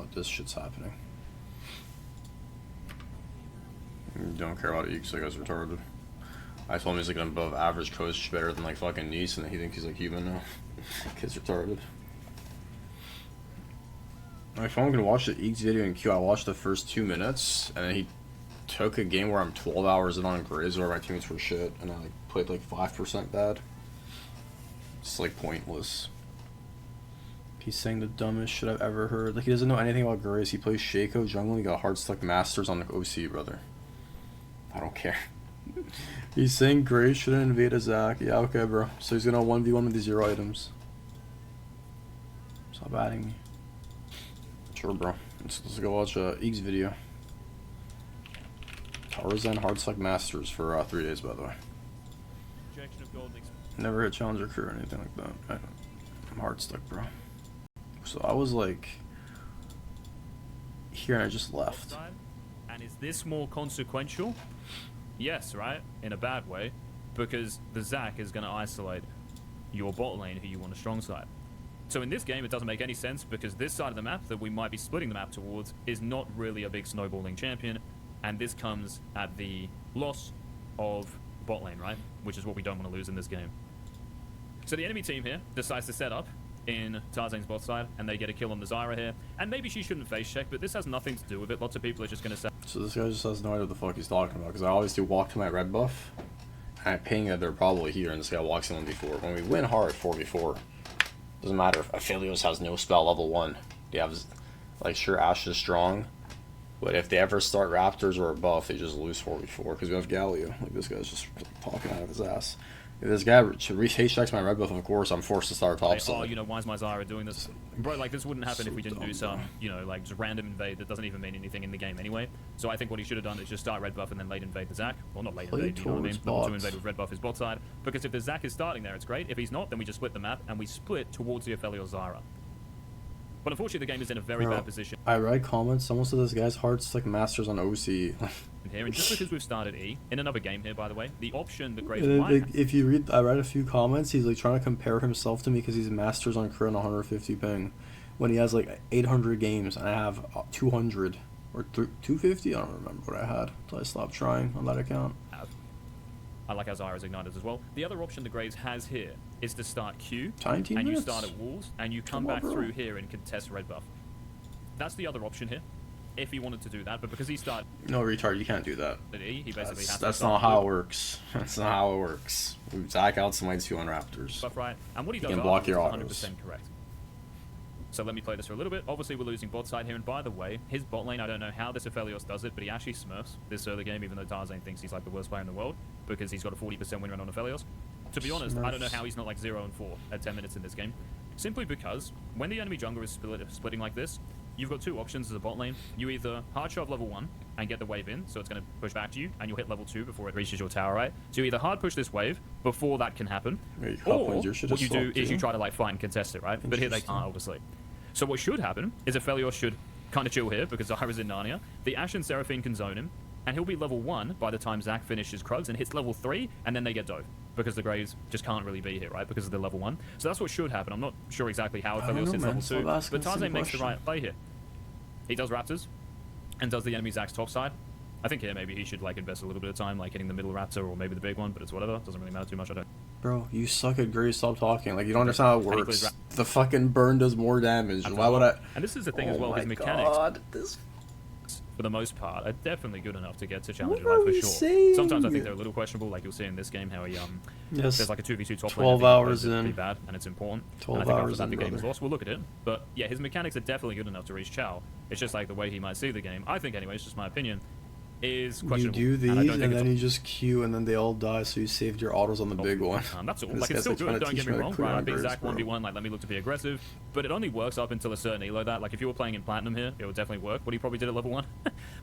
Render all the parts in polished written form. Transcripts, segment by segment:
what this shit's happening. Don't care about Eagz, that guy's retarded. I told him he's like an above average coach, better than like fucking Nice, and he thinks he's like human now. Kid's retarded. If I'm gonna watch the Eagz video in queue, I watched the first 2 minutes, and then he took a game where I'm 12 hours in on Grizz where my teammates were shit, and I like played like 5% bad. It's like pointless. He's saying the dumbest shit I've ever heard. Like, he doesn't know anything about Grizz. He plays Shaco jungle, he got hardstuck masters on the OC, brother. I don't care. He's saying Gray shouldn't invade a Zach. Yeah, okay, bro. So he's gonna 1v1 with these 0 items. Stop adding me. Sure, bro. Let's go watch a Eagz video. Tarzaned hardstuck masters for 3 days, by the way. Never hit challenger crew or anything like that. I'm hardstuck, bro. So I was like here and I just left. And is this more consequential? Yes, right? In a bad way. Because the Zach is going to isolate your bot lane who you want a strong side. So in this game, it doesn't make any sense because this side of the map that we might be splitting the map towards is not really a big snowballing champion. And this comes at the loss of bot lane, right? Which is what we don't want to lose in this game. So the enemy team here decides to set up in Tarzaned's bot side, and they get a kill on the Zyra here. And maybe she shouldn't face check, but this has nothing to do with it. Lots of people are just going to say... So this guy just has no idea what the fuck he's talking about, because I always do walk to my red buff, and I ping that they're probably here, and this guy walks in 1v4. When we win hard 4v4, doesn't matter if Aphelios has no spell level 1. They have, like, sure, Ashe is strong, but if they ever start Raptors or a buff, they just lose 4v4, because we have Galio. Like, this guy's just talking out of his ass. If this guy face checks my red buff, of course, I'm forced to start top side. Oh, you know, why is my Zyra doing this? Bro, like, this wouldn't happen if we didn't do some, you know, like, just random invade that doesn't even mean anything in the game anyway. So I think what he should have done is just start red buff and then late invade the Zac. Well, not late invade, you know what I mean? Level 2 invade with red buff his bot side. Because if the Zac is starting there, it's great. If he's not, then we just split the map, and we split towards the Aphelios Zyra. But unfortunately, the game is in a very bad position. I read comments. Someone said this guy's hardstuck masters on OC. Here, and just because we've started E in another game here, by the way, the option that Graves like, if you read, I read a few comments. He's like trying to compare himself to me because he's masters on Crit on 150 ping, when he has like 800 games and I have 200 or 250. I don't remember what I had until I stopped trying on that account. I like how Zyra's ignited as well. The other option the Graves has here is to start Q, 19 and you minutes? start at walls, and you come back through here and contest red buff. That's the other option here, if he wanted to do that, but because he started... No, retard, you can't do that. He basically has that's not how it works. That's not how it works. Zac outsmites you on Raptors. Buff, right? And what he does can block your is autos. 100% correct. So let me play this for a little bit. Obviously, we're losing bot side here, and by the way, his bot lane, I don't know how this Aphelios does it, but he actually smurfs this early game, even though Tarzaned thinks he's like the worst player in the world, because he's got a 40% win rate on Aphelios. To be honest, I don't know how he's not like 0 and 4 at 10 minutes in this game. Simply because, when the enemy jungler is splitting like this, you've got 2 options as a bot lane. You either hard shove level 1 and get the wave in, so it's going to push back to you, and you'll hit level 2 before it reaches your tower, right? So you either hard push this wave before that can happen, or what you do is you try to like fight and contest it, right? But here they can't, obviously. So what should happen is Aphelios should kind of chill here, because Zyra's in Narnia. The Ashe and Seraphine can zone him, and he'll be level 1 by the time Zac finishes Krugs and hits level 3, and then they get dove, because the Graves just can't really be here, right? Because of the level 1. So that's what should happen. I'm not sure exactly how Aphelios hits level 2, but Tarzaned makes the right play here. He does Raptors, and does the enemy Zac's top side. I think here maybe he should like invest a little bit of time like hitting the middle Raptor or maybe the big one, but it's whatever. Doesn't really matter too much, I don't. Bro, you suck at Graves. Stop talking. Like, you don't understand how it works. The fucking burn does more damage. Why would I? And this is the thing as well. His mechanics, for the most part, are definitely good enough to get to challenger, like, for sure. Sometimes I think they're a little questionable. Like you'll see in this game how he there's like a 2v2 top 12 hours in. Pretty bad, and it's important. 12 and I think hours after that in, the game is lost. We'll look at it. But yeah, his mechanics are definitely good enough to reach Chow. It's just like the way he might see the game. I think anyway, it's just my opinion. Is questionable. You do these, and then you just queue, and then they all die, so you saved your autos on the big one. That's all. Like, it's still good, don't get me wrong, right? Big Zac 1v1, like, let me look to be aggressive, but it only works up until a certain elo that. Like, if you were playing in Platinum here, it would definitely work, what he probably did at level 1.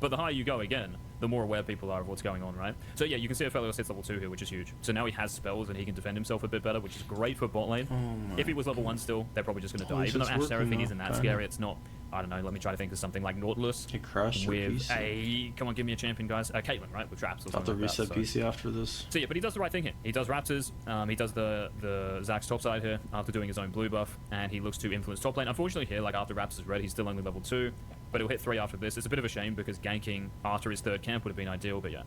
But the higher you go, again, the more aware people are of what's going on, right? So yeah, you can see Aphelios hits level 2 here, which is huge. So now he has spells, and he can defend himself a bit better, which is great for bot lane. If he was level 1 still, they're probably just going to die. Even though Ashe Seraphine isn't that scary, it's not I don't know, let me try to think of something like Nautilus. He crashed your With PC. a, come on, give me a champion, guys. Caitlyn, right? With traps or Have to something like reset that, PC after this. So yeah, but he does the right thing here. He does Raptors, he does the Zach's top side here after doing his own blue buff, and he looks to influence top lane. Unfortunately here, like after Raptors red, he's still only level 2, but he'll hit 3 after this. It's a bit of a shame because ganking after his 3rd camp would have been ideal, but yeah.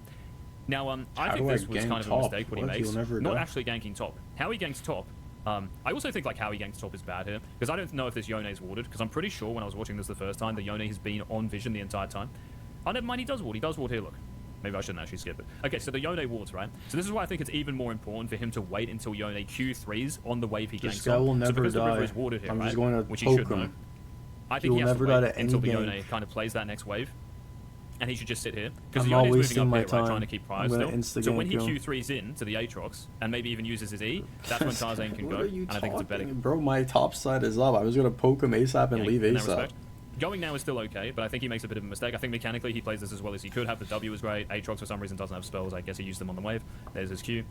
Now, I think this was kind of a mistake what he makes. Not actually ganking top. How he ganks top. I also think like how he ganks top is bad here, because I don't know if this Youre is warded, because I'm pretty sure when I was watching this the first time, the Youre has been on vision the entire time. Oh, never mind, he does ward. He does ward here, look. Maybe I shouldn't actually skip it. Okay, so the Youre wards, right? So this is why I think it's even more important for him to wait until Youre Q3s on the wave he ganks on. This guy will never so because die. the river is warded here, I'm right? just going to Which he poke should know. him. I think he has never to die wait to until the any Youre kind of plays that next wave. And he should just sit here. Because I'm the not Yone's wasting moving my up here, right, time. trying to keep prior I'm gonna still. So when he insta-gank Q3s in to the Aatrox, and maybe even uses his E, that's when Tarzaned can What go. are you And I think it's a better... Bro, my top side is up. I was going to poke him ASAP and leave in that ASAP. respect. Going now is still okay, but I think he makes a bit of a mistake. I think mechanically he plays this as well as he could have. The W is great. Aatrox for some reason doesn't have spells. I guess he used them on the wave. There's his Q.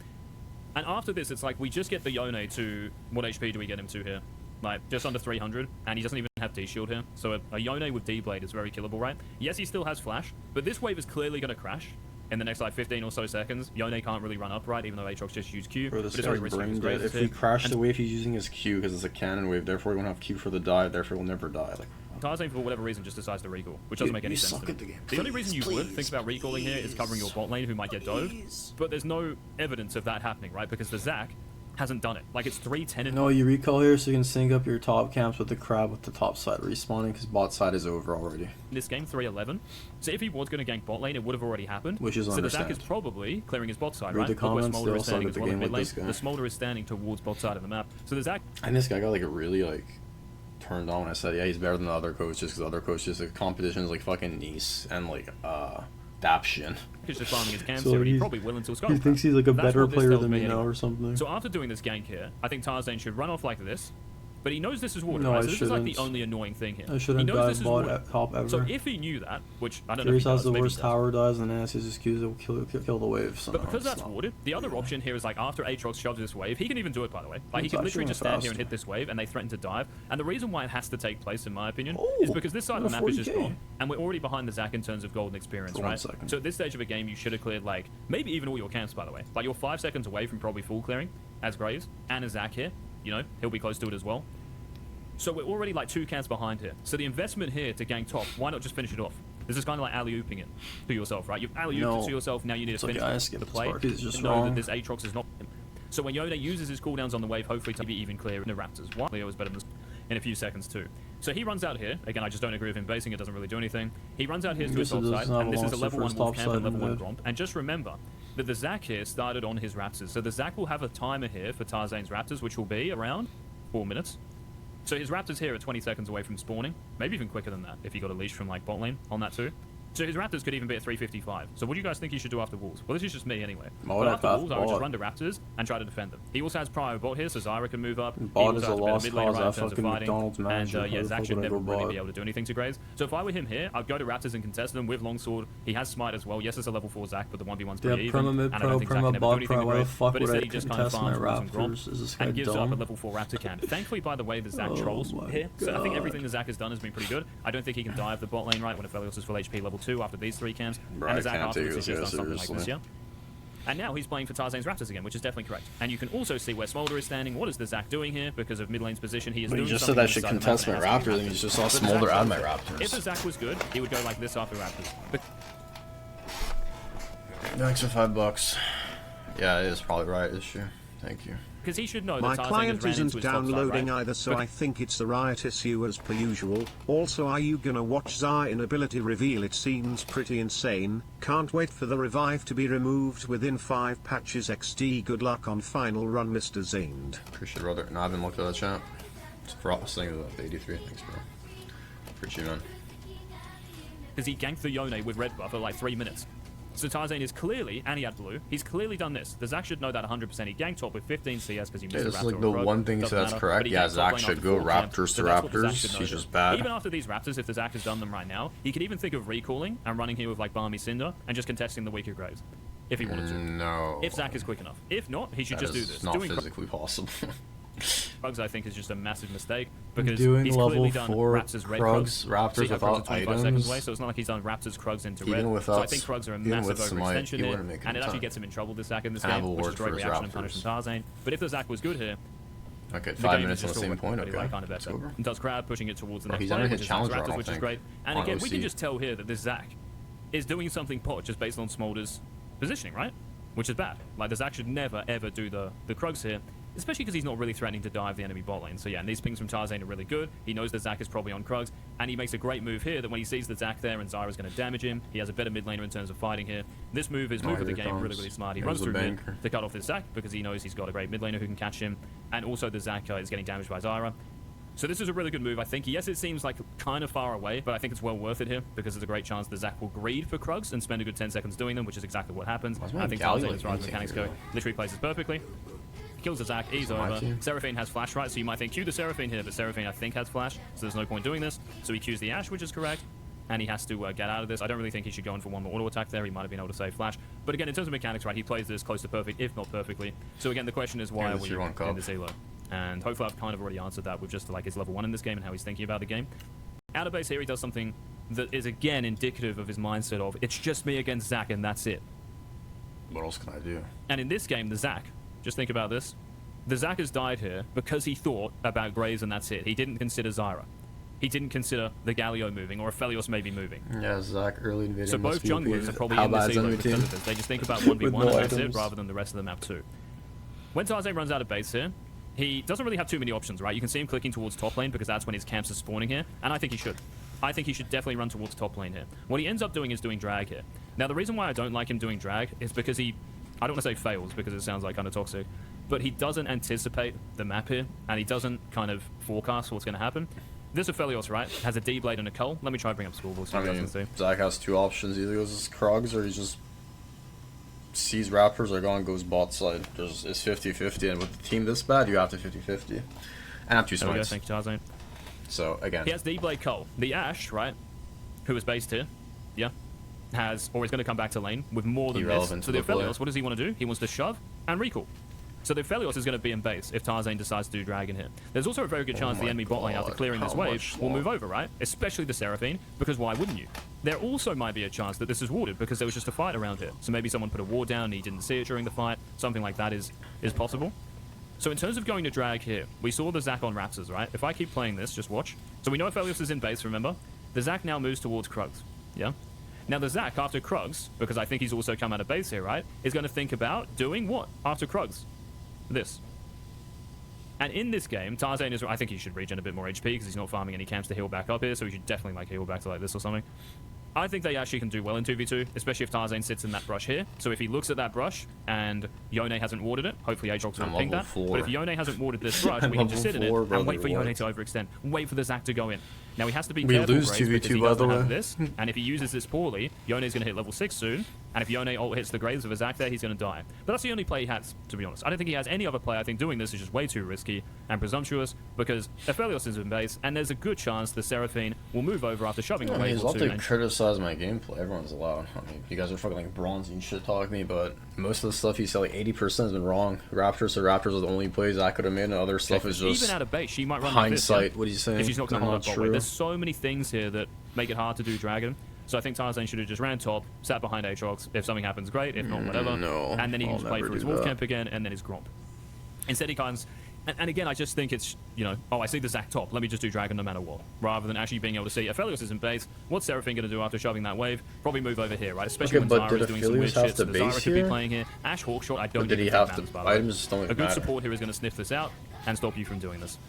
And after this, it's like we just get the Youre to... What HP do we get him to here? Like, just under 300, and he doesn't even have D-Shield here. So a Youre with D-Blade is very killable, right? Yes, he still has Flash, but this wave is clearly going to crash in the next, like, 15 or so seconds. Youre can't really run up, right, even though Aatrox just used Q. Bro, this but it's very guy's risky. brain His dead. Graves If is we hit. crash And the wave, he's using his Q because it's a cannon wave. Therefore, we won't have Q for the dive. Therefore, we'll never die. Like, Tarzaned, for whatever reason, just decides to recall, which doesn't make any sense to me. the game. The only reason you would think about recalling here is covering your bot lane, who might get dove, but there's no evidence of that happening, right? Because the Zac hasn't done it. Like, it's 310 and... No, you recall here so you can sync up your top camps with the crab with the top side respawning because bot side is over already. This game 311. So if he was going to gank bot lane, it would have already happened. Which is so the Zac understand. is probably clearing his bot side, Read right? the Look where comments, Smolder they is standing also as well in ended mid the lane. game with this guy. The Smolder is standing towards bot side of the map. So the Zac... And this guy got like really like turned on when I said, yeah, he's better than the other coaches because the other coaches, like, competition is like fucking Nice and like Daption. He's just farming his camps So here, and he he's- probably will until Scott. He thinks he's like a That's better what this player tells than me me now anyway. or something. So after doing this gank here, I think Tarzaned should run off like this, but he knows this is water, No, right? I So this is like the shouldn't. only annoying thing here. I shouldn't he knows this dive is bot water. at top ever. So if he knew that, which I don't know Curious if he has does, the maybe worst he does. tower dies and then his excuse will kill the wave. So But no, because it's that's not. watered, the other option here is like after Aatrox shoves this wave, he can even do it, by the way. Like he It's can actually literally just stand here and faster. hit this wave, and they threaten to dive. And the reason why it has to take place, in my opinion, Oh, is because this side of the map is just 40K. gone, and we're already behind the Zac in terms of golden experience, For 1 right? second. So at this stage of a game, you should have cleared like maybe even all your camps, by the way. Like you're 5 seconds away from probably full clearing as Graves and as Zac here. You know, he'll be close to it as well. So we're already like 2 camps behind here. So the investment here to gank top, why not just finish it off? This is kind of like alley-ooping it to yourself, right? You've alley-ooped it to yourself, now you need to like, finish I skipped the this play. part 'cause it's just and know wrong. that this Aatrox is not him. So when Youre uses his cooldowns on the wave, hopefully to be even clear in the Raptors. Why? Leo is better than this in a few seconds too. So he runs out here. Again, I just don't agree with him basing. It doesn't really do anything. He runs out here to his guess it top doesn't side, have and this is a a level 1 monster wolf for his camp and top level side 1 mid. gromp. And just remember that the Zac here started on his Raptors. So the Zac will have a timer here for Tarzaned's Raptors, which will be around 4 minutes. So his Raptors here are 20 seconds away from spawning. Maybe even quicker than that if he got a leash from like bot lane on that too. So his Raptors could even be at 355. So what do you guys think he should do after Wolves? Well, this is just me anyway. Why But would I after path Wolves, I would just bot? run to Raptors and try to defend them. He also has Prio bot here, so Zyra can move up. He Bot also is a has better lost mid lane cause. right I in terms of fucking fighting. McDonald's And manager. How yeah, the Zac fuck should would I never go really bot? be able to do anything to Graves. So if I were him here, I'd go to Raptors and contest them with Longsword. He has Smite as well. Yes, it's a level 4 Zac, but the 1v1's pretty Yeah, even. Prima mid And I pro, don't think Zac Prima can ever do bot anything pro. Why the great. fuck But would I instead he just kind of contest my farms Wolves and Gromp Raptors? Is this guy and gives up a dumb? level 4 Raptor can. Thankfully, by the way, the Zac Oh trolls my here. So I think God. everything the Zac has done has been pretty good. I don't think he can dive the bot lane right when Aphelios is full HP level 2 after these 3 camps. Bro, And I the Zac can't afterwards take has this just done guy something like this, seriously. yeah? And now he's playing for Tarzaned's Raptors again, which is definitely correct. And you can also see where Smolder is standing. What is the Zac doing here? Because of mid lane's position, he is But doing he just said something I on should the side of the contest map my and it has to be Raptors, and he just saw But the Zac Smolder add my does it. Raptors. If the Zac was good, he would go like this after Raptors. But Thanks for $5. Yeah, it is probably right this year. Thank you. because he should know that My Tarzaned client has ran isn't into his top side, downloading right? either, so But I think it's the riot issue as per usual. Also, are you gonna watch Zai inability reveal? It seems pretty insane. Can't wait for the revive to be removed within 5 patches XD. Good luck on final run, Mr. Zained. Appreciate it, brother. No, I haven't looked at that chat. It's for saying that 83. Thanks, bro. Appreciate it, man. because he ganked the Youre with red buff for like 3 minutes. So Tarzaned is clearly, and he had blue, he's clearly done this. The Zac should know that 100%. He ganked top with 15 CS because he missed Yeah, the this Raptor is like on the road. one thing Doesn't that's matter. correct. But he Yeah, ganked top Zac lane should after go 4 camp, Raptors so to that's what the Zac Raptors. should know He's here. just bad. Even after these Raptors, if the Zac has done them right now, he could even think of recalling and running here with like Balmy Cinder and just contesting the weaker Graves. If he wanted to. No. If Zac is quick enough. If not, he should That just do is this. not Doing physically possible. Krugs, I think, is just a massive mistake because Doing he's level clearly done 4 Raptors, red Krugs, Krugs. Raptors So you have Krugs without 25 seconds items. away, so it's not like he's done Raptors, Krugs into Even red. without, So I think Krugs are a even massive with Smite, overextension he here, wouldn't make it and it in actually time. gets him in trouble this Zach in this I have game, a which word is great for his reaction and punish from Raptors. Tarzaned. But if the Zach was good here, Okay, the 5 game minutes is on the just same all point. pretty Okay. kind of better. Sober. And does Crab pushing it towards the Bro, next he's play, never which hit is challenger, I Raptors, don't which is think, great. And on again, we can OC. just tell here that this Zach is doing something pot just based on Smolder's positioning, right? Which is bad. Like, the Zach should never, ever do the Krugs here, especially because he's not really threatening to dive the enemy bot lane. So yeah, and these pings from Tarzaned are really good. He knows the Zach is probably on Krugs, and he makes a great move here that when he sees the Zach there and Zyra's going to damage him, he has a better mid laner in terms of fighting here. This move is move of the game, really, really smart. He runs through mid to cut off this Zach because he knows he's got a great mid laner who can catch him, and also the Zach is getting damaged by Zyra. So this is a really good move, I think. Yes, it seems like kind of far away, but I think it's well worth it here because there's a great chance the Zach will greed for Krugs and spend a good 10 seconds doing them, which is exactly what happens. I think Tarzaned, as far as mechanics go, literally plays this perfectly. Kills the Zach, he's over. Seraphine has flash, right? So you might think Q the Seraphine here, but Seraphine I think has flash, so there's no point doing this. So he Qs the Ashe, which is correct, and he has to get out of this. I don't really think he should go in for one more auto attack there. He might have been able to save flash. But again, in terms of mechanics, right, he plays this close to perfect, if not perfectly. So again, the question is why are we in this elo? And hopefully I've kind of already answered that with just like his level 1 in this game and how he's thinking about the game. Out of base here, he does something that is again indicative of his mindset of, it's just me against Zach and that's it. What else can I do? And in this game, the Zach, just think about this. The Zach has died here because he thought about Graves and that's it. He didn't consider Zyra. He didn't consider the Galio moving or Aphelios maybe moving. Yeah, Zach early in video. So both junglers are probably in this elo because of this. They just think about 1v1 and that's it, rather than the rest of them have 2. When Tarzaned runs out of base here, he doesn't really have too many options, right? You can see him clicking towards top lane because that's when his camps are spawning here, and I think he should. I think he should definitely run towards top lane here. What he ends up doing is doing drag here. Now, the reason why I don't like him doing drag is because he, I don't want to say fails because it sounds like kind of toxic, but he doesn't anticipate the map here, and he doesn't kind of forecast what's going to happen. This Aphelios, right, has a D-Blade and a Cull. Let me try to bring up Schoolboy so you guys can see. Zach has 2 options. Either goes Krugs or he just sees Raptors or goes bot side. It's 50-50, and with the team this bad, you have to 50-50. And have 2 smites. Thank you, Tarzaned. So, again. He has D-Blade Cull. The Ashe, right, who is based here, yeah, has, or is going to come back to lane with more than this. So the Aphelios, what does he want to do? He wants to shove and recall. So the Aphelios is going to be in base if Tarzaned decides to do Dragon here. There's also a very good chance the enemy bot lane, after clearing this wave, will move over, right? Especially the Seraphine, because why wouldn't you? There also might be a chance that this is warded because there was just a fight around here. So maybe someone put a ward down and he didn't see it during the fight. Something like that is possible. So in terms of going to drag here, we saw the Zach on Raptors, right? If I keep playing this, just watch. So we know Aphelios is in base, remember? The Zach now moves towards Krugs, yeah? Now the Zach after Krugs, because I think he's also come out of base here, right? Is going to think about doing what after Krugs? This. And in this game, Tarzaned is, I think he should regen a bit more HP because he's not farming any camps to heal back up here, so he should definitely like heal back to like this or something. I think they actually can do well in 2v2, especially if Tarzaned sits in that brush here. So if he looks at that brush and Youre hasn't warded it, hopefully Aatrox will ping that. But if Youre hasn't warded this brush, we can just sit in it and wait for Youre to overextend. Wait for the Zach to go in. Now he has to be careful, Grace, because he doesn't have this, and if he uses this poorly, Yone's going to hit level 6 soon, and if Youre ult hits the Graves with a Zach there, he's going to die. But that's the only play he has, to be honest. I don't think he has any other play. I think doing this is just way too risky and presumptuous, because Aphelios is in base, and there's a good chance the Seraphine will move over after shoving a wave he's or two. allowed to criticize my gameplay. Everyone's allowed. I mean, you guys are fucking like bronzy and shit talking me, but most of the stuff you said, like 80% has been wrong. Raptors are the only plays I could have made, and other stuff is just even out of base, she might run hindsight. Like this, yeah? What are you saying? If she's not going to hold up bot. There's so many things here that make it hard to do Dragon. So I think Tarzaned should have just ran top, sat behind Aatrox. If something happens, great. If not, whatever. No, and then he can just play for his Wolf Camp again, and then his Gromp. Instead, he comes. And again, I just think it's, you know, oh, I see the Zach top. Let me just do Dragon no matter what. Rather than actually being able to see Aphelios is in base. What's Seraphine going to do after shoving that wave? Probably move over here, right? Especially when Zyra is doing some weird shit. So the Zyra could be playing here. Ashe Hawkshot, I don't even think matters, by the way. Items don't A good support here is going to sniff this out and stop you from doing this.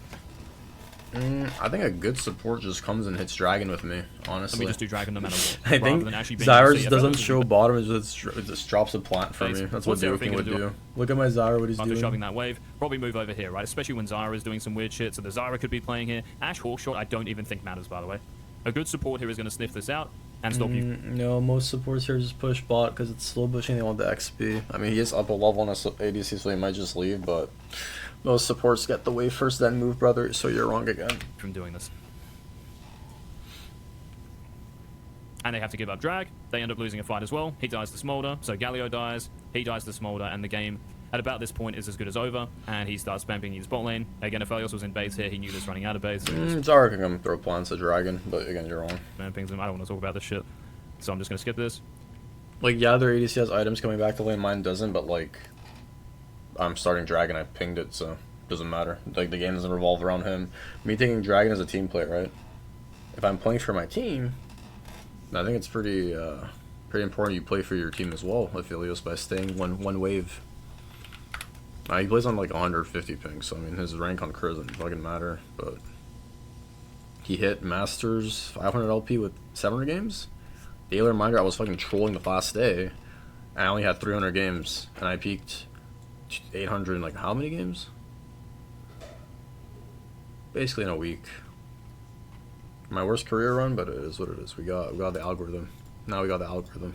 I think a good support just comes and hits Dragon with me, honestly. Let me just do Dragon no matter what. I think Zyra's doesn't show bottom, it just drops a plant for me. That's what Seraphine would do. Look at my Zyra, what he's doing. After shoving that wave, probably move over here, right? Especially when Zyra is doing some weird shit, so the Zyra could be playing here. Ashe Hawkshot, I don't even think matters, by the way. A good support here is going to sniff this out and stop you. No, most supports here just push bot because it's slow pushing, they want the XP. I mean, he is up a level on a ADC, so he might just leave, but most supports get the wave first, then move, brother, so you're wrong again. From doing this. And they have to give up drag. They end up losing a fight as well. He dies to Smolder, so Galio dies, he dies to Smolder, and the game At about this point, is as good as over, and he starts spamming his bot lane. Again, if Aphelios was in base here, he knew this running out of base. So It's alright, I can come throw plants at dragon, but again, you're wrong. pings him. I don't want to talk about this shit, so I'm just gonna skip this. Like, yeah, their ADC has items coming back to lane, mine doesn't, but like, I'm starting dragon, I pinged it, so it doesn't matter. Like, the game doesn't revolve around him. Me taking dragon is a team play, right? If I'm playing for my team, I think it's pretty important you play for your team as well, Aphelios, by staying one wave. He plays on like 150 ping, so I mean his rank on Cur doesn't fucking matter, but he hit Masters 500 LP with 700 games. Daily reminder, I was fucking trolling the last day, and I only had 300 games, and I peaked 800 in like how many games? Basically in a week. My worst career run, but it is what it is. We got the algorithm. Now we got the algorithm.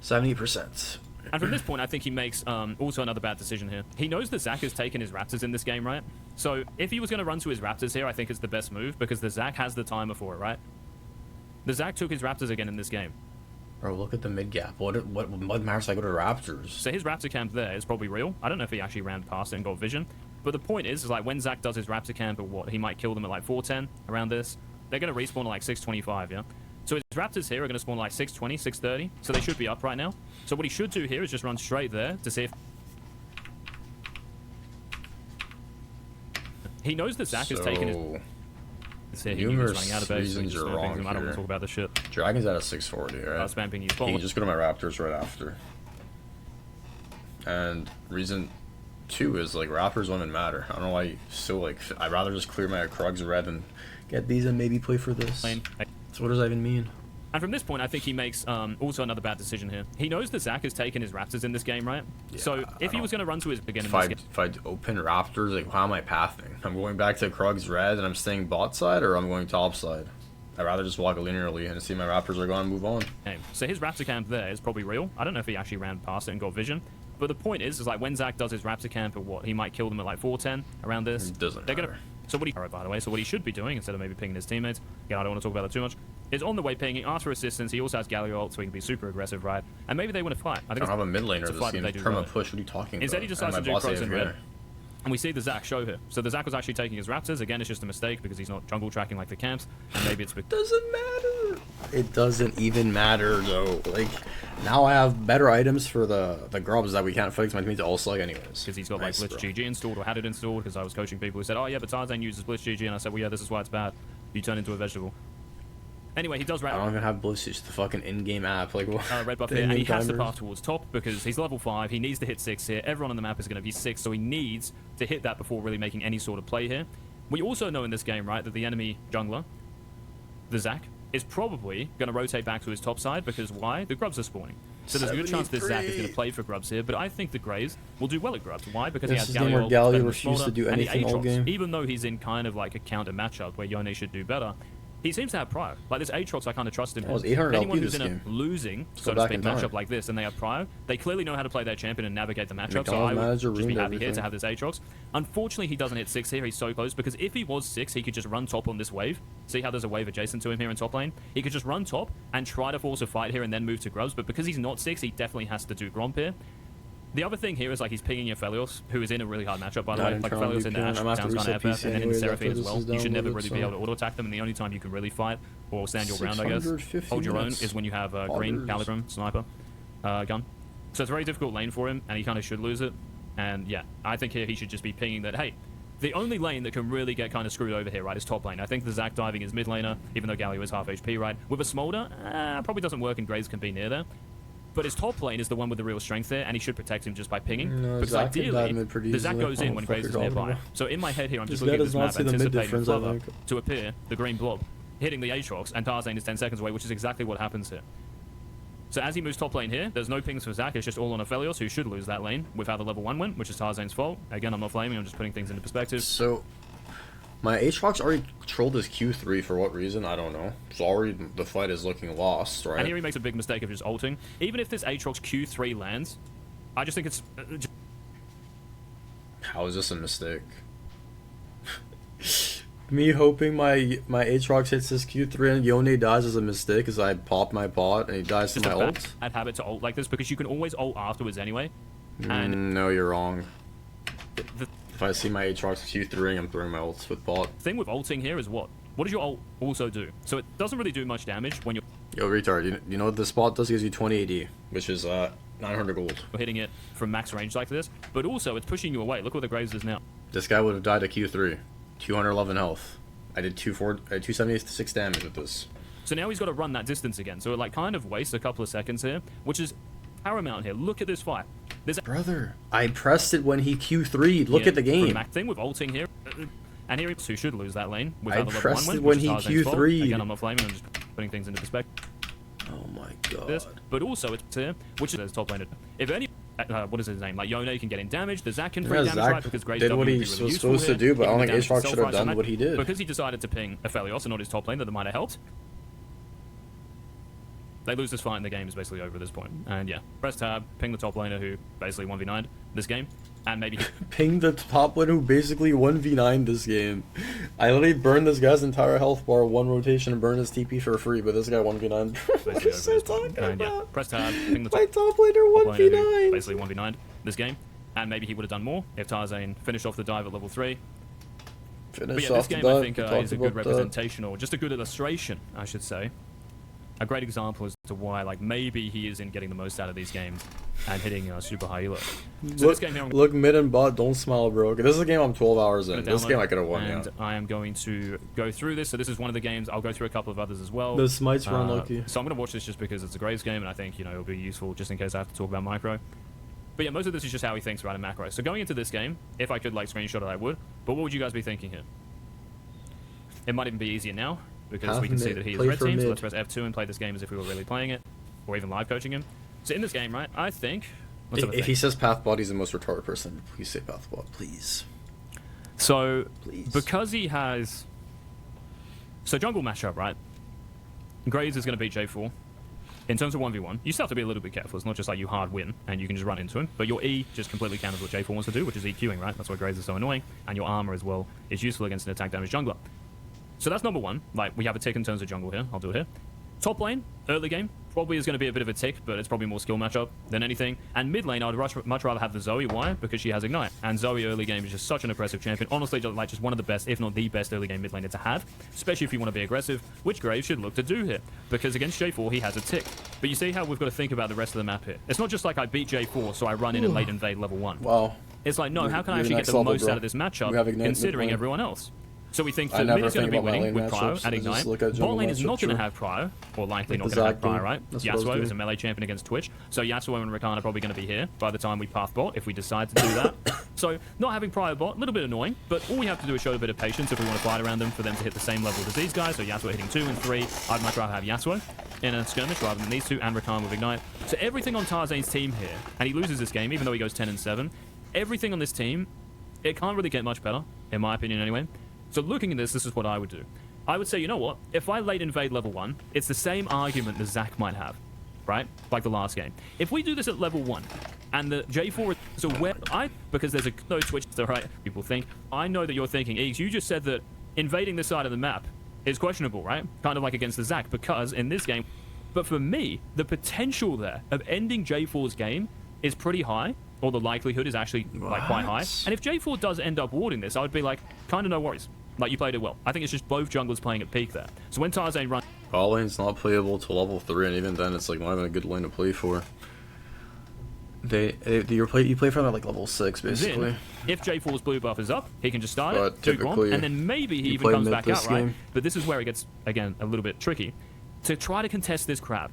70%. And from this point, I think he makes also another bad decision here. He knows that Zac has taken his Raptors in this game, right? So if he was going to run to his Raptors here, I think it's the best move because the Zac has the timer for it, right? The Zac took his Raptors again in this game. Bro, look at the mid gap. What matters if I go to Raptors? So his Raptor camp there is probably real. I don't know if he actually ran past it and got vision. But the point is like when Zac does his Raptor camp at what? He might kill them at like 410 around this. They're going to respawn at like 625, yeah? So his Raptors here are going to spawn like 620, 630. So they should be up right now. So what he should do here is just run straight there to see if... He knows that Zac has taken his... Numerous running out of base, reasons so are wrong I don't want here. to talk about this shit. Dragon's at a 640, right? Spamming his He bot. can just go to my Raptors right after. And reason 2 is like Raptors don't even matter. I don't know why you still like. I'd rather just clear my Krugs red and get these and maybe play for this. So what does that even mean? And from this point, I think he makes also another bad decision here. He knows that Zac has taken his Raptors in this game, right? Yeah, so if he was going to run to his beginning, if I open Raptors, like how am I pathing? I'm going back to Krugs red and I'm staying bot side, or I'm going top side. I'd rather just walk linearly and see my Raptors are gone and move on. Okay. So his Raptor camp there is probably real. I don't know if he actually ran past it and got vision. But the point is like when Zac does his Raptor camp at what? He might kill them at like 410 around this. It doesn't matter. So what he, by the way, so what he should be doing instead of maybe pinging his teammates, again, I don't want to talk about that too much, is on the way pinging, ask for assistance. He also has Galio ult, so he can be super aggressive, right? And maybe they want to fight. I don't have a mid laner this team. Perma push. What are you talking about? Instead, he decides to do Crows in red. And we see the Zac show here. So the Zac was actually taking his Raptors. Again, it's just a mistake because he's not jungle tracking like the camps. And maybe it's... Doesn't matter. It doesn't even matter, though. Like, now I have better items for the grubs that we can't fix. My teammate's all slug anyways. Because he's got, like, Blitz GG installed or had it installed. Because I was coaching people who said, oh, yeah, but Tarzaned uses Blitz GG. And I said, well, yeah, this is why it's bad. You turn into a vegetable. Anyway, he does I don't even have Blitz. It's the fucking in-game app. Like, what? Red buff here, and he has to path towards top because he's level 5. He needs to hit 6 here. Everyone on the map is going to be 6, so he needs to hit that before really making any sort of play here. We also know in this game, right, that the enemy jungler, the Zac, is probably going to rotate back to his top side because why? The grubs are spawning. So there's a good chance this Zac is going to play for grubs here, but I think the Grays will do well at grubs. Why? Because he has Galio refused to do anything all game. Even though he's in kind of like a counter matchup where Youre should do better, he seems to have prio. Like this Aatrox, I kind of trust him. It was 800 Anyone LP who's in game. a losing, so to speak, matchup like this, and they have prio, they clearly know how to play their champion and navigate the matchup. So I would just be happy here to have this Aatrox. Unfortunately, he doesn't hit 6 here. He's so close because if he was 6, he could just run top on this wave. See how there's a wave adjacent to him here in top lane? He could just run top and try to force a fight here and then move to grubs. But because he's not 6, he definitely has to do Gromp here. The other thing here is like he's pinging Aphelios, who is in a really hard matchup, by the way. Like Aphelios in the Ashe, sounds kind of FF, and then in the Seraphine as well. You should never really be able to auto-attack them, and the only time you can really fight, or stand your ground, I guess, hold your own, is when you have green, Calibrum, Sniper, gun. So it's a very difficult lane for him, and he kind of should lose it. And yeah, I think here he should just be pinging that, hey, the only lane that can really get kind of screwed over here, right, is top lane. I think the Zac diving is mid laner, even though Galio is half HP, right? With a Smolder, probably doesn't work, and Graves can be near there. But his top lane is the one with the real strength there, and he should protect him just by pinging. No, because Zac ideally, the Zac goes in when Graves is nearby. So in my head here, I'm just looking at this map, anticipating Flubber to appear, the green blob, hitting the Aatrox, and Tarzaned is 10 seconds away, which is exactly what happens here. So as he moves top lane here, there's no pings for Zac, it's just all on Aphelios, who should lose that lane with how the level 1 went, which is Tarzaned's fault. Again, I'm not flaming, I'm just putting things into perspective. So, my Aatrox already trolled his Q3 for what reason? I don't know. So already the fight is looking lost, right? And here he makes a big mistake of just ulting. Even if this Aatrox Q3 lands, I just think it's... How is this a mistake? Me hoping my Aatrox hits this Q3 and Youre dies is a mistake as I pop my bot and he dies to my ult? I'd have it to ult like this because you can always ult afterwards anyway. And No, you're wrong. the If I see my Aatrox Q3, I'm throwing my ults with bot. thing with ulting here is what? What does your ult also do? So it doesn't really do much damage when you're Yo, retard, you know what this bot does? Gives you 20 AD, which is 900 gold. hitting it from max range like this, but also it's pushing you away. Look what the Graves is now. This guy would have died at Q3. 211 health. I did 276 damage with this. So now he's got to run that distance again. So it like kind of wastes a couple of seconds here, which is paramount here. Look at this fight. There's Brother, I pressed it when he Q3'd. Look at the game. Thing with ulting here. And here he should lose that lane. I Without the level 1 pressed win, it when which he is Tarzaned's fault. Q3'd. Again, I'm not flaming, I'm just putting things into perspective. Oh my god. But also it's here, which is top laner. If any, what is his name? Like Youre can get in damage, the Zac can free damage, Zach right? Because Graves did W what would he be was really useful supposed to here. do, but I don't Giving think the damage Aatrox should have himself, done right? what he did. Because he decided to ping Aphelios and not his top lane, that might have helped. They lose this fight and the game is basically over at this point. And yeah, press tab, ping the top laner who basically 1v9'd this game. And maybe Ping the top one who basically 1v9 this game. I literally burned this guy's entire health bar one rotation and burned his TP for free, but this guy 1v9. What are you so talking and yeah, about? press tab, ping the My top laner top laner who 1v9. basically 1v9'd this game. And maybe he would have done more if Tarzaned finished off the dive at level 3. But Finish yeah, this off the game I dive. think We is talked a good about that. representation, or just a good illustration, I should say. A great example as to why, like, maybe he isn't getting the most out of these games and hitting super high elo. So this game here, I'm Look, mid and bot, don't smile, bro. This is a game I'm 12 hours in. gonna This download, game I could have won, and yeah. I am going to go through this. So this is one of the games. I'll go through a couple of others as well. The smites were unlucky. So I'm going to watch this just because it's a Graves game, and I think, you know, it'll be useful just in case I have to talk about micro. But yeah, most of this is just how he thinks right in macro. So going into this game, if I could, like, screenshot it, I would. But what would you guys be thinking here? It might even be easier now, because Half we can see mid, that he is play red for team, so mid. let's press F2 and play this game as if we were really playing it, or even live coaching him. So in this game, right, I think... Let's have a If he think. says path bot, he's the most retarded person. Please say path bot, please. So, Please. because he has... So jungle matchup, right? Graves is going to beat J4. In terms of 1v1, you still have to be a little bit careful. It's not just like you hard win and you can just run into him. But your E just completely counters what J4 wants to do, which is EQing, right? That's why Graves is so annoying. And your armor as well is useful against an attack damage jungler. So that's number one. Like, we have a tick in terms of jungle here. I'll do it here. Top lane, early game, probably is going to be a bit of a tick, but it's probably more skill matchup than anything. And mid lane, I'd much rather have the Zoe. Why? Because she has Ignite. And Zoe early game is just such an impressive champion. Honestly, just one of the best, if not the best early game mid laner to have, especially if you want to be aggressive, which Graves should look to do here. Because against J4, he has a tick. But you see how we've got to think about the rest of the map here. It's not just like I beat J4, so I run in and late invade level 1. Wow. It's like, no, how can I You're actually get next the level, most bro. out of this matchup, We have Ignite considering mid lane. everyone else? So we think I that never mid is going to think be about my winning lane with matchups. Cryo I and just Ignite. look at jungle Bot lane is not matchups, going to sure. have Cryo, or likely With not the going to have Zac game. Cryo, right? That's what I was Yasuo is doing. a melee champion against Twitch, so Yasuo and Rakan are probably going to be here by the time we path bot, if we decide to do that. So not having Cryo bot, a little bit annoying, but all we have to do is show a bit of patience if we want to fight around them for them to hit the same level as these guys. So Yasuo hitting 2 and 3. I'd much rather have Yasuo in a skirmish rather than these two, and Rakan with Ignite. So everything on Tarzaned's team here, and he loses this game, even though he goes 10 and 7, everything on this team, it can't really get much better, in my opinion anyway. So looking at this is what I would do. I would say, you know what? If I late invade level 1, it's the same argument that Zac might have, right? Like the last game. If we do this at level 1, and the J4 is aware, because there's a no Twitch, right? People think. I know that you're thinking, Eagz, you just said that invading this side of the map is questionable, right? Kind of like against the Zac, because in this game, but for me, the potential there of ending J4's game is pretty high, or the likelihood is actually like quite high. And if J4 does end up warding this, I would be like, kind of no worries. Like, you played it well. I think it's just both junglers playing at peak there. So when Tarzaned runs... Bot lane's not playable to level 3, and even then it's like not even a good lane to play for. You play for them at like level 6, basically. If J4's blue buff is up, he can just start But it, do Grom, typically, and then maybe he you even play comes mid back out, this right? game. But this is where it gets, again, a little bit tricky. To try to contest this crab,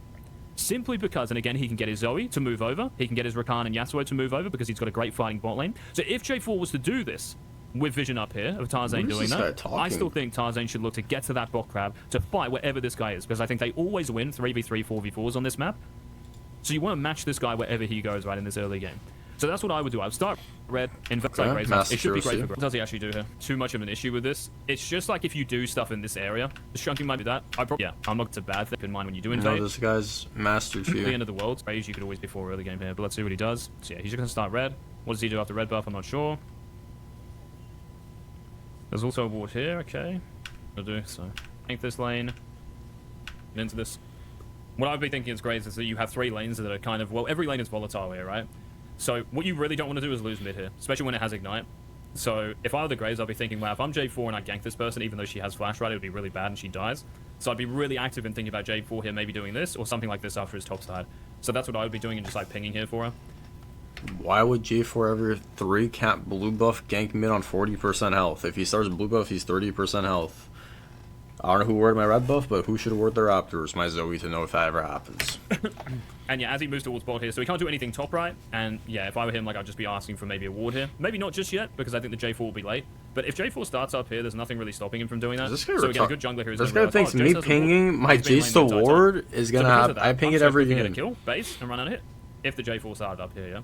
simply because, and again, he can get his Zoe to move over, he can get his Rakan and Yasuo to move over because he's got a great fighting bot lane. So if J4 was to do this, with vision up here of Tarzaned What is doing this guy that, talking? I still think Tarzaned should look to get to that bot crab to fight wherever this guy is, because I think they always win 3v3, 4v4s on this map. So you want to match this guy wherever he goes, right, in this early game. So that's what I would do. I would start red, invest like Graves. Master It should be great for Jersey. Graves. What does he actually do here? Too much of an issue with this. It's just like if you do stuff in this area, the shunking might be that. Yeah, I'm not. It's a bad thing. Keep in mind when you do No, invade. this guy's master The Chief. end of the world. Rage, you could always be for early game here, but let's see what he does. So yeah, he's just going to start red. What does he do after red buff? I'm not sure. There's also a ward here, okay. I'll do, so tank this lane. Get into this. What I'd be thinking is great is that you have 3 lanes that are kind of, well, every lane is volatile here, right? So what you really don't want to do is lose mid here, especially when it has Ignite. So if I were the Graves, I'd be thinking, wow, if I'm J4 and I gank this person, even though she has flash, right, it would be really bad and she dies. So I'd be really active in thinking about J4 here, maybe doing this or something like this after his top side. So that's what I would be doing and just like pinging here for her. Why would J4 ever 3 cap blue buff gank mid on 40% health? If he starts blue buff, he's 30% health. I don't know who warded my red buff, but who should ward the Raptors? My Zoe to know if that ever happens. And yeah, as he moves towards bot here, so he can't do anything top right. And yeah, if I were him, like I'd just be asking for maybe a ward here. Maybe not just yet, because I think the J4 will be late. But if J4 starts up here, there's nothing really stopping him from doing that. This guy So again, a good jungler here is this guy thinks me pinging my Jace to ward is gonna happen. I ping it every game. Get a kill, base, and run out of hit. If the J4 started up here, yeah.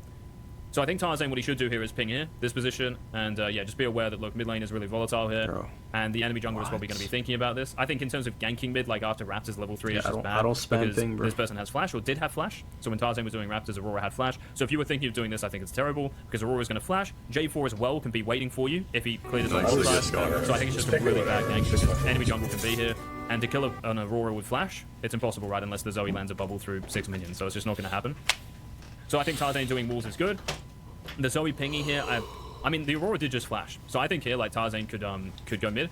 So I think Tarzaned, what he should do here is ping here, this position, and yeah, just be aware that, look, mid lane is really volatile here, Bro. and the enemy jungler is probably going to be thinking about this. I think in terms of ganking mid, like after Raptors level 3 is just bad. I don't spam because thing, bro. this person has flash, or did have flash. So when Tarzaned was doing Raptors, Aurora had flash. So if you were thinking of doing this, I think it's terrible, because Aurora is going to flash. J4 as well can be waiting for you if he clears his own side. So I think it's just a really bad gank, because enemy jungle can be here. And to kill an Aurora with flash, it's impossible, right, unless the Zoe lands a bubble through 6 minions, so it's just not going to happen. So I think Tarzaned doing walls is good. The Zoe pinging here, I mean, the Aurora did just flash. So I think here, like, Tarzaned could go mid,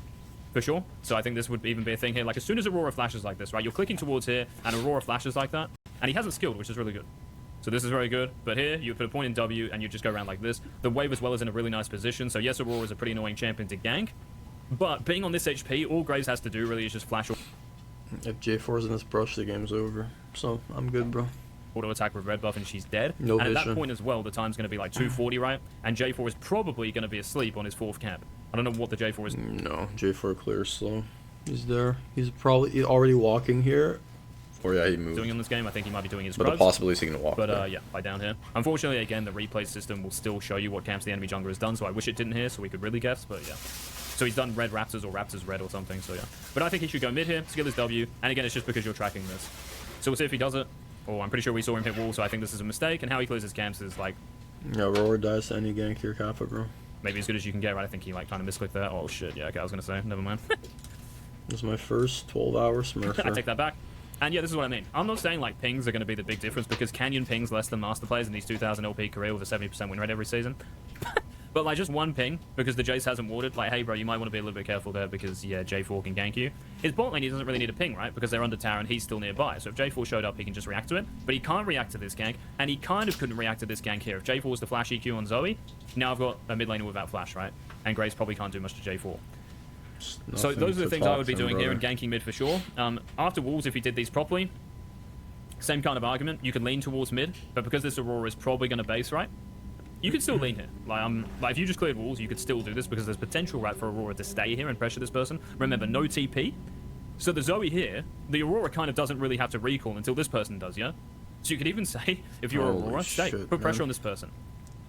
for sure. So I think this would even be a thing here. Like, as soon as Aurora flashes like this, right, you're clicking towards here, and Aurora flashes like that, and he hasn't skilled, which is really good. So this is very good. But here, you put a point in W, and you just go around like this. The wave as well is in a really nice position. So yes, Aurora is a pretty annoying champion to gank, but being on this HP, all Graves has to do really is just flash. If J4's in this brush, the game's over. So I'm good, bro. Auto attack with red buff and she's dead. No and vision. At that point as well, the time's going to be like 2:40, right? And J4 is probably going to be asleep on his 4th camp. I don't know what the J4 is. No, J4 clears slow. He's there. He's probably already walking here. Or yeah, he moved. Doing on this game, I think he might be doing his But drugs. the possibility is he can walk. But yeah, by down here. Unfortunately, again, the replay system will still show you what camps the enemy jungler has done, so I wish it didn't here so we could really guess, but yeah. So he's done red Raptors or Raptors red or something, so yeah. But I think he should go mid here, skill his W, and again, it's just because you're tracking this. So we'll see if he does it. Oh, I'm pretty sure we saw him hit wall, so I think this is a mistake, and how he clears his camps is like... Yeah, Aurora dies to any gank here, Kappa, bro. Maybe as good as you can get, right? I think he like kind of misclicked there. Oh shit, yeah, okay, I was gonna say, never mind. This is my first 12-hour smurfer. I take that back. And yeah, this is what I mean. I'm not saying like pings are going to be the big difference because Canyon pings less than master players in these 2000 LP career with a 70% win rate every season. But like just one ping because the Jace hasn't warded. Like, hey bro, you might want to be a little bit careful there because yeah, J4 can gank you. His bot lane, he doesn't really need a ping, right? Because they're under tower and he's still nearby. So if J4 showed up, he can just react to it. But he can't react to this gank, and he kind of couldn't react to this gank here. If J4 was the flash EQ on Zoe, now I've got a mid laner without flash, right? And Graves probably can't do much to J4. So those are the things I would be doing here and ganking mid for sure. After walls, if he did these properly, same kind of argument. You could lean towards mid, but because this Aurora is probably going to base, right? You could still lean here. Like if you just cleared walls, you could still do this because there's potential, right, for Aurora to stay here and pressure this person. Remember, no TP. So the Zoe here, the Aurora kind of doesn't really have to recall until this person does, yeah? So you could even say, if you're Aurora, stay, put pressure on this person.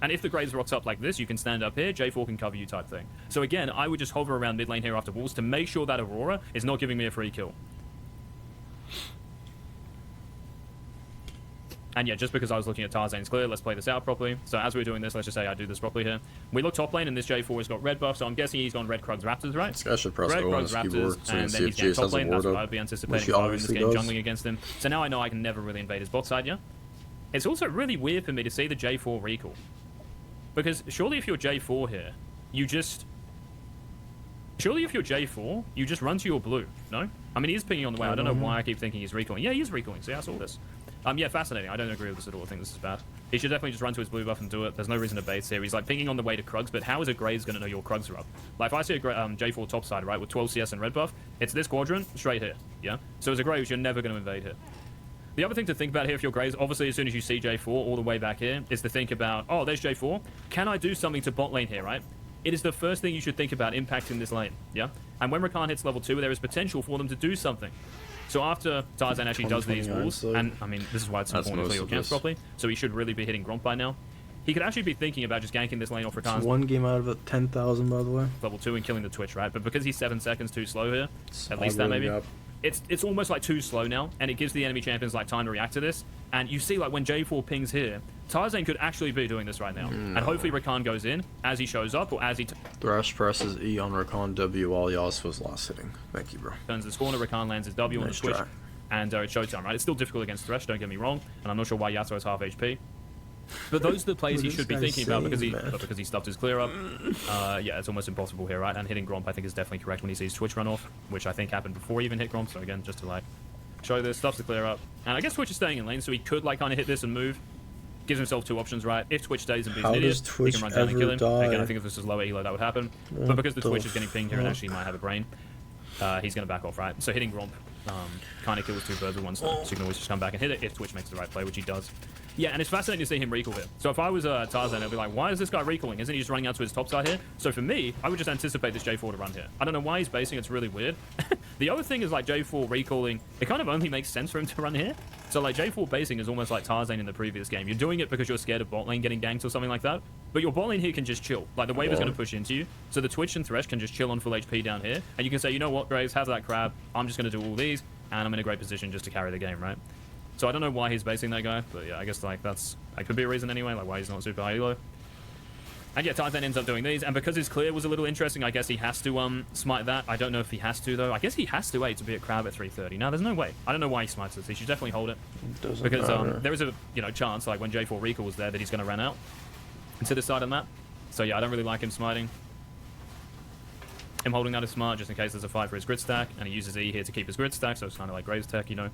And if the Graves rocks up like this, you can stand up here, J4 can cover you type thing. So again, I would just hover around mid lane here after walls to make sure that Aurora is not giving me a free kill. And yeah, just because I was looking at Tarzaned's clear, let's play this out properly. So as we're doing this, let's just say I do this properly here. We look top lane, and this J4 has got red buff, so I'm guessing he's gone red Krugs Raptors, right? This guy should press red O on Krugs his keyboard Raptors, so you and can then see he's if Jace top has a lane. That's ward what up. I'd be Which anticipating he if I were in this obviously game, does. jungling against him. So now I know I can never really invade his bot side, yeah? It's also really weird for me to see the J4 recall. Because surely if you're J4 here, you just... Surely if you're J4, you just run to your blue, no? I mean, he is pinging on the way. I don't know why I keep thinking he's recalling. Yeah, he is recalling. See, I saw this. Yeah, fascinating. I don't agree with this at all. I think this is bad. He should definitely just run to his blue buff and do it. There's no reason to base here. He's like pinging on the way to Krugs, but how is a Graves going to know your Krugs are up? Like if I see a J4 topside, right, with 12 CS and red buff, it's this quadrant, straight here, yeah? So as a Graves, you're never going to invade here. The other thing to think about here if you're Graves, obviously as soon as you see J4 all the way back here, is to think about, oh, there's J4. Can I do something to bot lane here, right? It is the first thing you should think about impacting this lane, yeah? And when Rakan hits level 2, there is potential for them to do something. So after Tarzaned actually does these walls, and I mean, this is why it's important to play your camps properly, so he should really be hitting Gromp by now. He could actually be thinking about just ganking this lane off Rakan's one game out of 10,000, by the way. level 2 and killing the Twitch, right? But because he's 7 seconds too slow here, at least that maybe, it's almost like too slow now, and it gives the enemy champions like time to react to this. And you see like when J4 pings here, Tarzaned could actually be doing this right now. And hopefully Rakan goes in as he shows up or as he Thrash presses E on Rakan W while Yas was last hitting. Thank you, bro. turns this corner, Rakan lands his W on the Twitch. try. And it's showtime, right? It's still difficult against Thresh, don't get me wrong. And I'm not sure why Yasuo is half HP. But those are the plays he What should be this thinking guy's about saying, because he stuffed his clear up. Yeah, it's almost impossible here, right? And hitting Gromp, I think, is definitely correct when he sees Twitch run off, which I think happened before he even hit Gromp. So again, just to like show this, stuffs the clear up. And I guess Twitch is staying in lane, so he could like kind of hit this and move. Gives himself 2 options, right? If Twitch stays and beats an idiot, he can run down and kill him. Again, I think if this was lower elo, that would happen. But because the Twitch is getting pinged here and actually might have a brain, he's going to back off, right? So hitting Gromp kind of kills 2 birds with 1 stone. So you can always just come back and hit it if Twitch makes the right play, which he does. Yeah, and it's fascinating to see him recall here. So if I was Tarzan, I'd be like, why is this guy recalling? Isn't he just running out to his top side here? So for me, I would just anticipate this J4 to run here. I don't know why he's basing, it's really weird. The other thing is like J4 recalling, it kind of only makes sense for him to run here. So like J4 basing is almost like Tarzan in the previous game. You're doing it because you're scared of bot lane getting ganked or something like that. But your bot lane here can just chill. Like the wave is going to push into you. So the Twitch and Thresh can just chill on full HP down here. And you can say, you know what, Graves, have that crab. I'm just going to do all these. And I'm in a great position just to carry the game, right? So I don't know why he's basing that guy, but yeah, I guess like that could be a reason anyway, like why he's not super high elo. And yeah, Tarzan ends up doing these, and because his clear was a little interesting, I guess he has to smite that. I don't know if he has to though. I guess he has to wait to be at crab at 330. Now there's no way. I don't know why he smites this. He should definitely hold it. Because there is a chance like when J4 recalls there that he's going to run out into the side of the map. So yeah, I don't really like him smiting. Him holding that is smart just in case there's a fight for his grid stack, and he uses E here to keep his grid stack, so it's kind of like Graves tech, you know.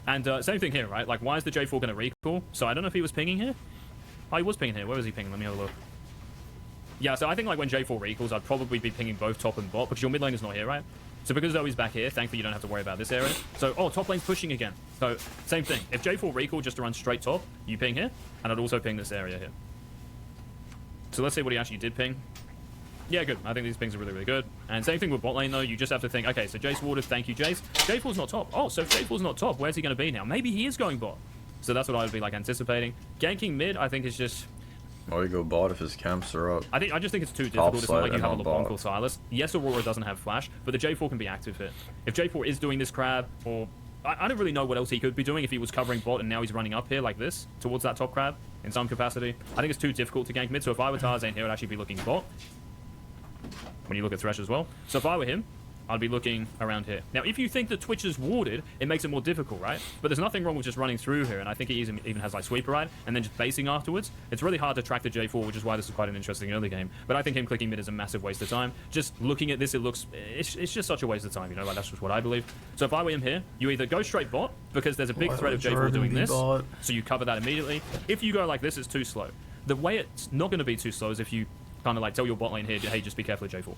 And same thing here, right? Like, why is the J4 going to recall? So I don't know if he was pinging here. Oh, he was pinging here. Where was he pinging? Let me have a look. Yeah, so I think like when J4 recalls, I'd probably be pinging both top and bot because your mid lane is not here, right? So because Zoe's back here, thankfully you don't have to worry about this area. So, oh, top lane's pushing again. So, same thing. If J4 recall just to run straight top, you ping here, and I'd also ping this area here. So let's see what he actually did ping. Yeah, good. I think these pings are really, really good. And same thing with bot lane, though. You just have to think, okay, so Jace warded, thank you, Jace. J4's not top. Oh, so if J4's not top, where's he going to be now? Maybe he is going bot. So that's what I would be, like, anticipating. Ganking mid, I think, is just... Why would you go bot if his camps are up? I just think it's too difficult. It's not like you have a LeBlanc or Silas. Yes, Aurora doesn't have flash, but the J4 can be active here. If J4 is doing this crab, or... I don't really know what else he could be doing if he was covering bot and now he's running up here like this, towards that top crab, in some capacity. I think it's too difficult to gank mid, so if I were Tarzan here, I'd actually be looking bot. When you look at Thresh as well. So if I were him, I'd be looking around here. Now, if you think that Twitch is warded, it makes it more difficult, right? But there's nothing wrong with just running through here, and I think he even has like sweeper right, and then just basing afterwards. It's really hard to track the J4, which is why this is quite an interesting early game. But I think him clicking mid is a massive waste of time. Just looking at this, it's just such a waste of time, you know, like that's just what I believe. So if I were him here, you either go straight bot, because there's a big threat of J4 doing this, so you cover that immediately. If you go like this, it's too slow. The way it's not going to be too slow is if you kind of like tell your bot lane here, hey, just be careful of J4.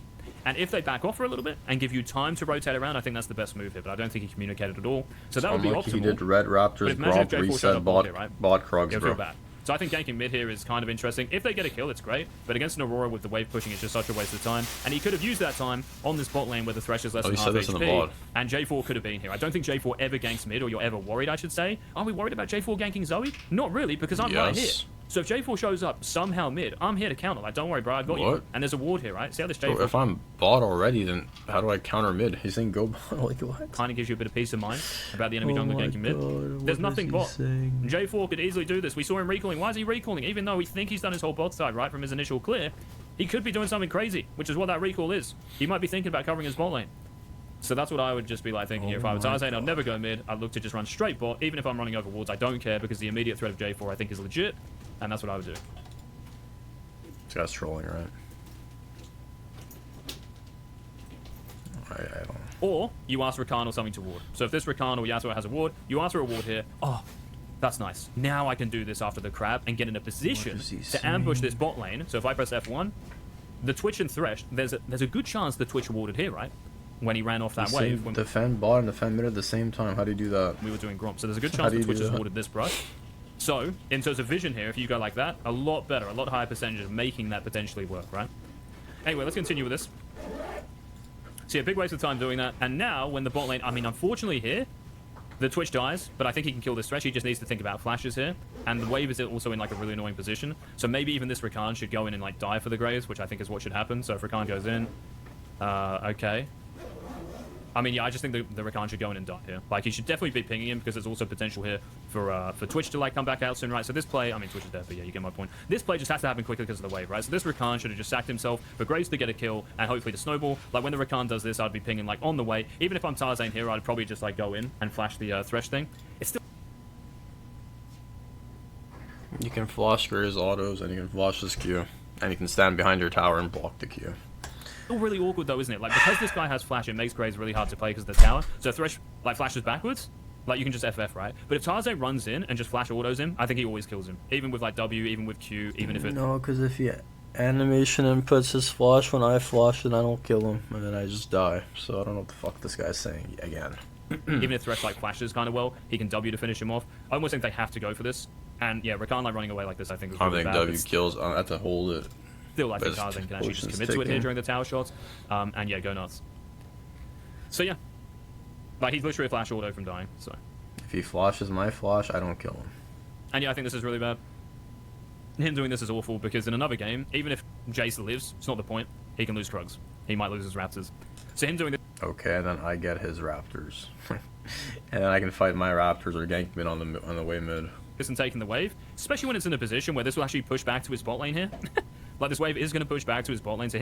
And if they back off for a little bit and give you time to rotate around, I think that's the best move here. But I don't think he communicated at all. So that would be optimal. He did Red Raptors, Gromp, reset, bot, right? Bot Krugs, bro. Feel bad. So I think ganking mid here is kind of interesting. If they get a kill, it's great. But against an Aurora with the wave pushing, it's just such a waste of time. And he could have used that time on this bot lane where the Thresh is less than half HP. And J4 could have been here. I don't think J4 ever ganks mid, or you're ever worried, I should say. Are we worried about J4 ganking Zoe? Not really, because I'm right here. So if J4 shows up somehow mid, I'm here to counter. Like, don't worry, bro, I've got you. And there's a ward here, right? See how this J4... Bro, if I'm bot already, then how do I counter mid? He's saying go bot, like what? Kind of gives you a bit of peace of mind about the enemy jungler ganking mid. There's nothing bot. J4 could easily do this. We saw him recalling. Why is he recalling? Even though we think he's done his whole bot side, right, from his initial clear, he could be doing something crazy, which is what that recall is. He might be thinking about covering his bot lane. So that's what I would just be like thinking here. If I were Tarzan, I'd never go mid. I'd look to just run straight bot. Even if I'm running over wards, I don't care, because the immediate threat of J4 I think is legit, and that's what I would do. This guy's trolling, right? I don't... Or you ask Rakan or something to ward. So if this Rakan or Yasuo has a ward, you ask for a ward here. Oh, that's nice. Now I can do this after the crab and get in a position to ambush this bot lane. So if I press F1, the Twitch and Thresh, there's a good chance the Twitch warded here, right? When he ran off that wave. Defend bot and defend mid at the same time. How do you do that? We were doing Gromp. So there's a good chance the Twitch has warded this brush. So, in terms of vision here, if you go like that, a lot better, a lot higher percentage of making that potentially work, right? Anyway, let's continue with this. See, a big waste of time doing that. And now, when the bot lane... I mean, unfortunately here, the Twitch dies, but I think he can kill this Thresh. He just needs to think about flashes here. And the wave is also in, like, a really annoying position. So maybe even this Rakan should go in and, like, die for the Graves, which I think is what should happen. So if Rakan goes in... okay. I mean, yeah, I just think the Rakan should go in and die here. Like, he should definitely be pinging him, because there's also potential here for Twitch to, like, come back out soon, right? So this play, I mean, Twitch is dead, but yeah, you get my point. This play just has to happen quickly because of the wave, right? So this Rakan should have just sacked himself for Graves to get a kill, and hopefully to snowball. Like, when the Rakan does this, I'd be pinging, like, on the way. Even if I'm Tarzan here, I'd probably just, like, go in and flash the Thresh thing. It's still... You can flash Gray's autos, and you can flash his Q. And you can stand behind your tower and block the Q. Still really awkward though, isn't it? Like, because this guy has flash, it makes Graves really hard to play because of the tower. So if Thresh, like, flashes backwards, like, you can just FF, right? But if Tarzaned runs in and just flash autos him, I think he always kills him. Even with, like, W, even with Q, even if it... No, because if he animation inputs his flash when I flash, then I don't kill him, and then I just die. So I don't know what the fuck this guy's saying again. Even if Thresh, like, flashes kind of well, he can W to finish him off. I almost think they have to go for this. And, yeah, Rakan, like, running away like this, I think is really I think bad. W kills. I have to hold it. Still, I think Tarzaned can actually just commit to it here during the tower shots. And, yeah, go nuts. So, yeah. Like, he's literally a flash auto from dying, so... If he flashes my flash, I don't kill him. And yeah, I think this is really bad. Him doing this is awful because in another game, even if Jace lives, it's not the point. He can lose Krugs. He might lose his Raptors. So him doing this... Okay, then I get his Raptors. And then I can fight my Raptors or gank mid on the way mid. And taking the wave, especially when it's in a position where this will actually push back to his bot lane here. Like, this wave is going to push back to his bot lane, so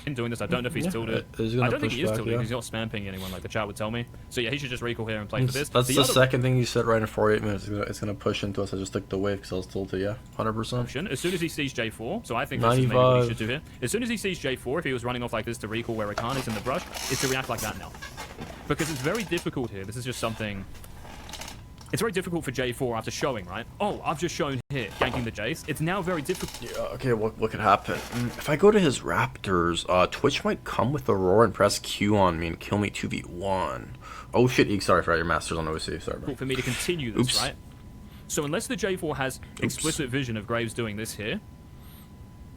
him doing this, I don't know if he's tilted. I don't think he is tilted. He's not spam pinging anyone, like the chat would tell me. So yeah, he should just recall here and play for this. That's the second thing you said right in 48 minutes. It's gonna push into us. I just took the wave because I was tilted. Yeah, 100%. As soon as he sees J4, so I think this is maybe what he should do here. As soon as he sees J4, if he was running off like this to recall where Rakan is in the brush, is to react like that now. Because it's very difficult here. This is just something... It's very difficult for J4 after showing, right? Oh, I've just shown here, ganking the Jace. It's now very difficult. Yeah, okay, what could happen? If I go to his Raptors, Twitch might come with Aurora and press Q on me and kill me 2v1. Oh shit, Eagz, sorry for your Masters on OC, sorry bro. For me to continue this, right? So unless the J4 has explicit vision of Graves doing this here,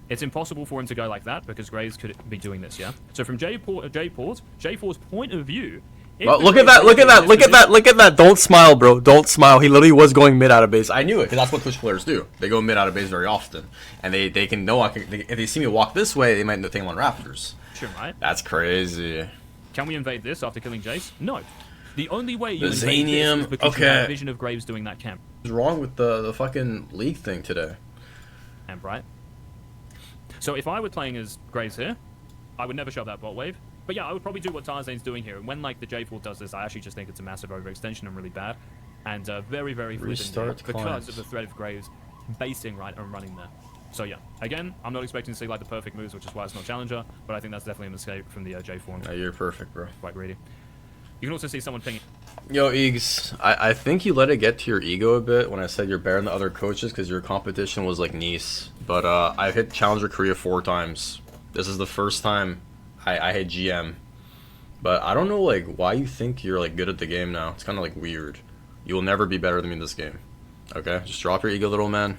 it's impossible for him to go like that because Graves could be doing this, yeah? So from J4's point of view, well, look at that. Don't smile, bro. Don't smile. He literally was going mid out of base. I knew it, because that's what Twitch players do. They go mid out of base very often. And they can know, if they see me walk this way, they might think I'm on Raptors. Sure, right? That's crazy. Can we invade this after killing Jace? No. The only way you invade this is because you have a vision of Graves doing that camp. What's wrong with the fucking league thing today? Camp, right? So if I were playing as Graves here, I would never shove that bot wave. But yeah, I would probably do what Tarzaned's doing here. And when like the J4 does this, I actually just think it's a massive overextension and really bad. And very, very flippant because of the threat of Graves basing right and running there. So yeah, again, I'm not expecting to see like the perfect moves, which is why it's not Challenger. But I think that's definitely a mistake from the J4. No, you're perfect, bro. Quite greedy. You can also see someone pinging. Yo, Eagz, I think you let it get to your ego a bit when I said you're better than the other coaches because your competition was like Nice. But I've hit Challenger Korea 4 times. This is the first time I hit GM. But I don't know like why you think you're like good at the game now. It's kind of like weird. You will never be better than me in this game. Okay? Just drop your ego, little man.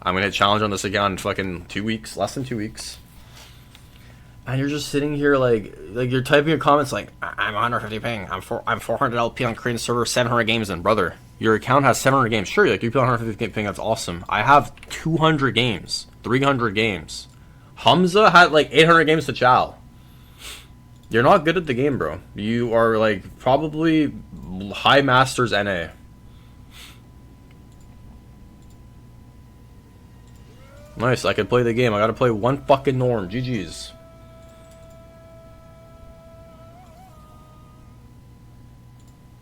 I'm gonna hit Challenger on this again in fucking 2 weeks. Less than 2 weeks. And you're just sitting here like you're typing your comments like, I'm 150 ping, I'm 400 LP on Korean server, 700 games in, brother. Your account has 700 games. Sure, like you play 150 ping, that's awesome. I have 200 games, 300 games. Hamza had like 800 games to Chow. You're not good at the game, bro. You are like probably high masters NA. Nice, I can play the game. I gotta play one fucking norm. GG's.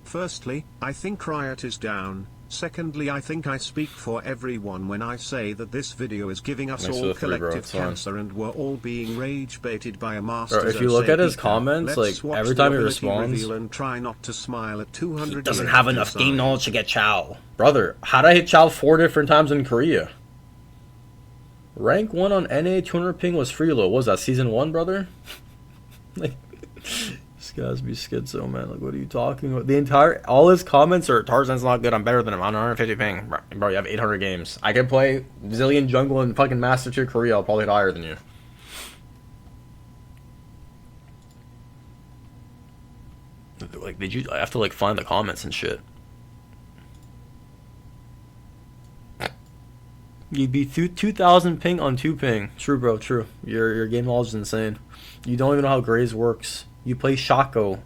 Firstly, I think Riot is down. Secondly, I think I speak for everyone when I say that this video is giving us all collective cancer and we're all being rage baited by a master. If you look at his comments, like every time he responds, and try not to smile at 200. He doesn't have enough game knowledge to get Chow. Brother, how'd I hit Chow 4 different times in Korea? Rank 1 on NA 200 ping was freelo. What was that, season 1, brother? Like, this guy's be schizo, man. Like, what are you talking about? All his comments are, Tarzan's not good, I'm better than him, I'm 150 ping. Bro, you have 800 games. I can play zillion jungle and fucking Master Tier Korea, I'll probably hit higher than you. Like, I have to, like, find the comments and shit. You'd be 2,000 ping on 2 ping. True, bro, true. Your game knowledge is insane. You don't even know how Graze works. You play Shaco.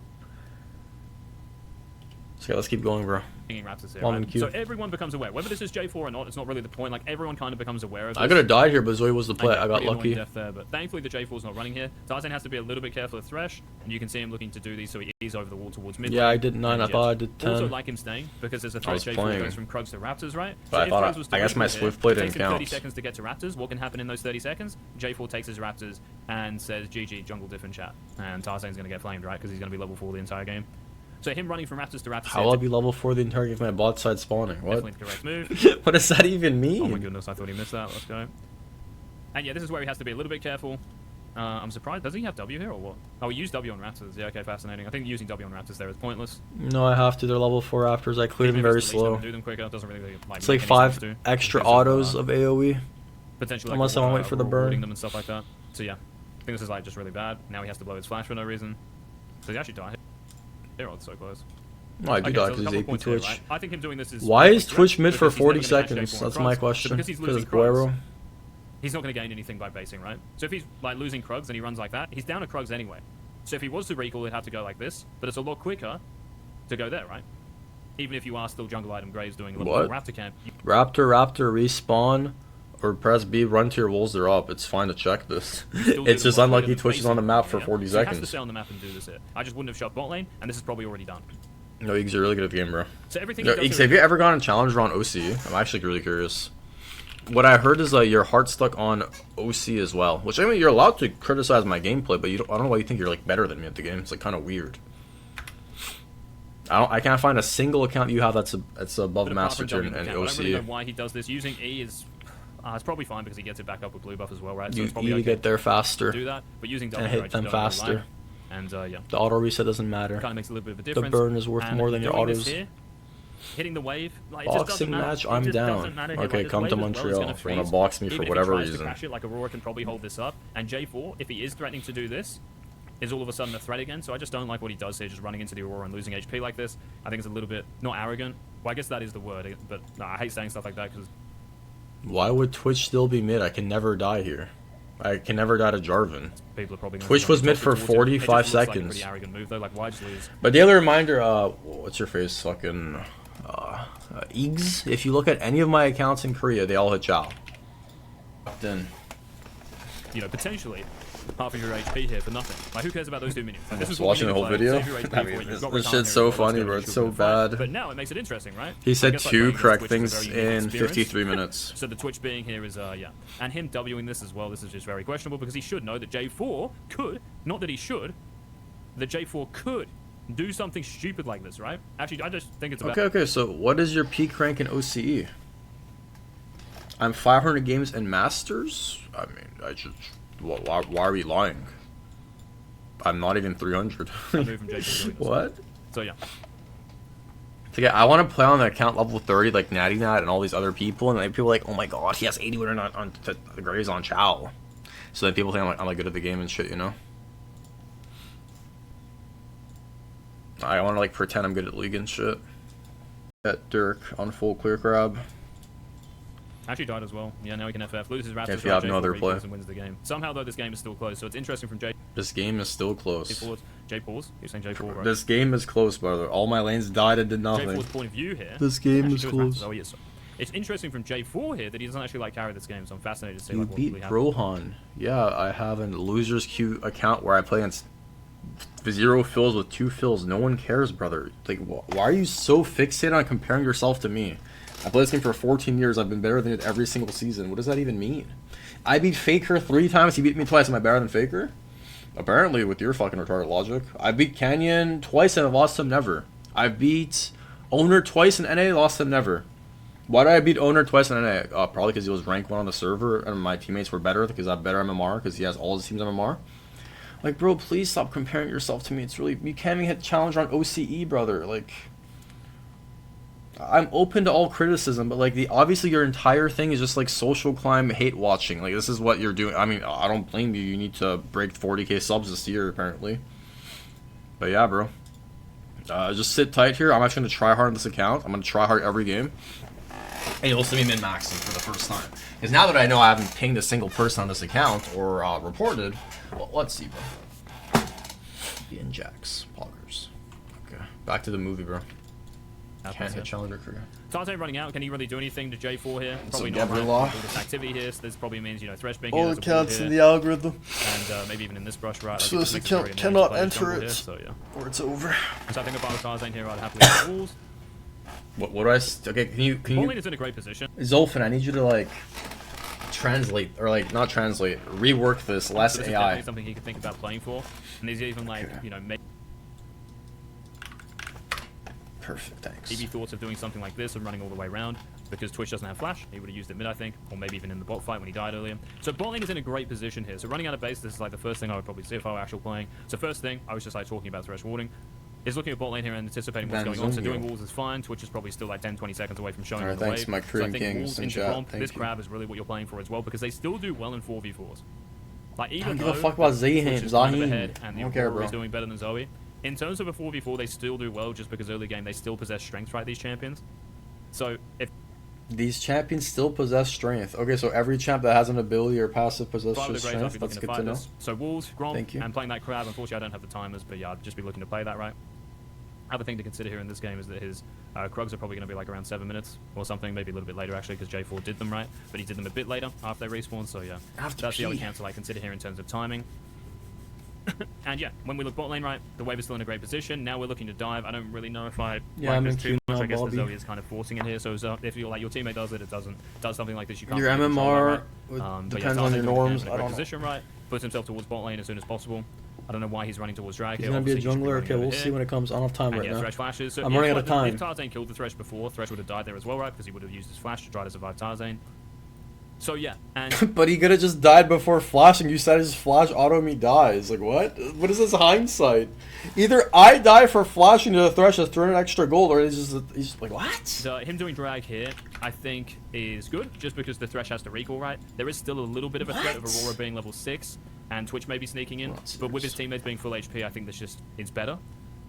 So yeah, let's keep going, bro. Raptors here, Long right? queue. So everyone becomes aware. Whether this is J4 or not, it's not really the point. Like, everyone kind of becomes aware of this. I could have died here, but Zoe was the play. I got pretty annoying lucky. death there, but thankfully the J4's not running here. Tarzan has to be a little bit careful of Thresh, and you can see him looking to do these, so he's over the wall towards mid. Yeah, I did 9. I thought I did 10. Also like him staying, because there's a threat J4 playing. goes from Krugs to Raptors, right? But I thought I guess my Swift play didn't takes him 30 count. seconds to get to Raptors. What can happen in those 30 seconds? J4 takes his Raptors and says, GG, jungle diff in chat. And Tarzan's going to get flamed, right? Because he's going to be level 4 the entire game. So him running from Raptors to Raptors... How will I be level 4 the entire game if my bot side spawning? What? Definitely the correct move. What does that even mean? Oh my goodness, I thought he missed that. Let's go. And yeah, this is where he has to be a little bit careful. I'm surprised. Does he have W here or what? Oh, he used W on Raptors. Yeah, okay, fascinating. I think using W on Raptors there is pointless. No, I have to. They're level 4 Raptors. I cleared them very slow. Do them quicker. It doesn't really like. It's like 5 extra autos of AoE. Potentially. Unless I want to wait for the burn. Them and stuff like that. So yeah, I think this is like just really bad. Now he has to blow his flash for no reason. So he actually died. Here, it's so close. No, I do die so because he's AP Twitch. Right? I think him doing this is. Why is Twitch mid for because he's never 40 gonna catch seconds? J4 That's on my Krugs. question. So because he's Because losing it's Guero. Krugs, he's not going to gain anything by basing, right? So if he's like losing Krugs and he runs like that, he's down to Krugs anyway. So if he was to recall, he'd have to go like this, but it's a lot quicker to go there, right? Even if you are still jungle item Graves doing a little What? Raptor camp. Raptor respawn or press B, run to your walls, they're up. It's fine to check this. Still It's do just the one unlucky quicker than Twitch is on the basing, map for yeah? 40 So he has to seconds. stay on the map and do this here. I just wouldn't have shot bot lane, and this is probably already done. No, Eagz, you're really good at the game, bro. So everything. No, Eagz, have you ever gone and challenged around OC? I'm actually really curious. What I heard is you're hardstuck on OC as well, which I mean you're allowed to criticize my gameplay, but I don't know why you think you're like better than me at the game. It's like kind of weird. I can't find a single account you have that's above Master Tier and I OC. don't really know why he does this. Using E is it's probably fine because he gets it back up with blue buff as well, right? So You it's probably need to okay get there faster to do that, but using W and hit I just them don't really faster. like. And yeah, The auto reset doesn't matter. kind of makes a little bit of a The difference. burn is worth And more than your doing this autos. here, hitting the wave, like, it just doesn't Boxing matter. match, It I'm just down. doesn't matter here. Okay, Like, this come wave to as well is Montreal gonna if you want to freeze. box me Even for if he whatever tries to reason. crash it, like Aurora can probably hold this up, and J4, if he is threatening to do this, is all of a sudden a threat again. So I just don't like what he does here, just running into the Aurora and losing HP like this. I think it's a little bit not arrogant. Well, I guess that is the word, but no, I hate saying stuff like that because Why would Twitch still be mid? I can never die here. I can never die to Jarvan. people are probably gonna Twitch was mid for towards it. It just 45 looks like a seconds. pretty arrogant move though. Like, why just lose? But daily reminder, what's your face? Fucking, Eagz. If you look at any of my accounts in Korea, they all hit Chow. Then. You know, potentially half of your HP here for nothing. Like, who cares about those 2 minions? Like, this is what Watching we the need whole to play. video? Save your HP I for mean, when you've this got shit's Brohan so here as well. funny, It's bro. gonna It's be so a good fight. bad. But now it makes it interesting, right? He I said guess, like, 2 playing against correct Twitch is a things very unique in experience. 53 minutes. So the Twitch being here is, yeah. And him Wing this as well, this is just very questionable because he should know that J4 could, not that he should, that J4 could do something stupid like this, right? Actually, I just think it's about... Okay, so what is your peak rank in OCE? I'm 500 games in Masters? I mean, why are we lying? I'm not even 300. I move from J4 doing this. What? So, yeah. Okay, I want to play on the account level 30 like Natty Nat and all these other people, and like, people are like, oh my god, he has 80 winner on the Graves on Chow. So then people think I'm like good at the game and shit, you know? I want to like pretend I'm good at League and shit. At Dirk on full clear grab. Actually died as well. Yeah, now he can FF. Loses Raptors, If you have no other play. and wins the game. Somehow, though, this game is still close, so it's interesting from J. This game is still close. J pause. You're saying J4, right? This game is close, brother. All my lanes died and did nothing. J4's point of view here. This game actually is goes close. Raptors. Oh, yes. It's interesting from J4 here that he doesn't actually like carry this game, so I'm fascinated to see You like, what beat really happened. Brohan. Yeah, I have a losers queue account where I play against 0 fills with 2 fills. No one cares, brother. Like, why are you so fixated on comparing yourself to me? I played this game for 14 years. I've been better than it every single season. What does that even mean? I beat Faker 3 times. He beat me twice. Am I better than Faker? Apparently, with your fucking retarded logic. I beat Canyon twice and I've lost him never. I beat Owner twice in NA, lost him never. Why did I beat Owner twice in NA? Probably because he was rank 1 on the server and my teammates were better because I have better MMR because he has all his teams MMR. Like, bro, please stop comparing yourself to me. It's really... You can't even hit challenge on OCE, brother. Like... I'm open to all criticism, but like obviously your entire thing is just like social climb hate watching. Like this is what you're doing. I mean, I don't blame you. You need to break 40k subs this year apparently. But yeah, bro. Just sit tight here. I'm actually gonna try hard on this account. I'm gonna try hard every game. And you'll see me min-maxing for the first time. Because now that I know I haven't pinged a single person on this account or reported, well, let's see, bro. Ian Jacks, poggers. Okay, back to the movie, bro. Can't hit challenger career. Tarzaned running out. Can he really do anything to J4 here? Probably a not. Right? law. All this activity here. So this probably means, you know, Thresh being All here. the counts in the algorithm. And maybe even in this brush, right? So like this account cannot enter it, so, yeah. Or it's over. So I think if I was Tarzaned here, I'd happily hit the walls. What do I... Okay, can you... Bot lane is in a great position. Zolfin, I need you to, like... translate, or like, not translate, rework this, less so this AI. is definitely something he could think about playing for. And there's even, like, you know, Perfect, thanks. maybe thoughts of doing something like this and running all the way around, because Twitch doesn't have flash. He would have used it mid, I think, or maybe even in the bot fight when he died earlier. So bot lane is in a great position here. So running out of base, this is like the first thing I would probably see if I were actually playing. So first thing, I was just like talking about Thresh warding, is looking at bot lane here and anticipating what's going on. So doing walls is fine. Twitch is probably still like 10-20 seconds away from showing Alright, the thanks, wave. my So I Korean think King walls in into chat. Gromp, this crab is really what you're playing for as well, because they still do well in 4v4s. Like, even I don't give a fuck about Zaheen. And the I don't care, Aurora bro. is doing better than Zoe. In terms of a 4v4, they still do well just because early game they still possess strength, right, these champions. So if these champions still possess strength. Okay, so every champ that has an ability or passive possesses strength. That's good to know. So walls, Gromp, Thank you. and playing that crab. Unfortunately, I don't have the timers, but yeah, I'd just be looking to play that, right? Other thing to consider here in this game is that his Krugs are probably going to be like around 7 minutes or something, maybe a little bit later actually, because J4 did them right, but he did them a bit later after they respawned. So yeah, that's the other cancel I consider here in terms of timing. And yeah, when we look bot lane, right, the wave is still in a great position. Now we're looking to dive. I don't really know if I like this too much. I guess the Zoe is kind of forcing it here. So if you're like your teammate does it, it does something like this. You can't. Your really MMR that, right? depends on your norms. I don't know. Position right, puts himself towards bot lane as soon as possible. I don't know why he's running towards drag. He's gonna be a jungler. Okay, we'll see when it comes. I don't have time right now. Thresh flashes. So I'm running out of time. If Tarzaned killed the Thresh before, Thresh would have died there as well, right? Because he would have used his flash to try to survive Tarzaned. So yeah, and but he could have just died before flashing. You said his flash auto me dies. Like what? What is this hindsight? Either I die for flashing to the Thresh to throw an extra gold, or he's just like what? So him doing drag here, I think, is good, just because the Thresh has to recall, right? There is still a little bit of a threat of Aurora being level 6, and Twitch maybe sneaking in, but with his teammates being full HP, I think this just is better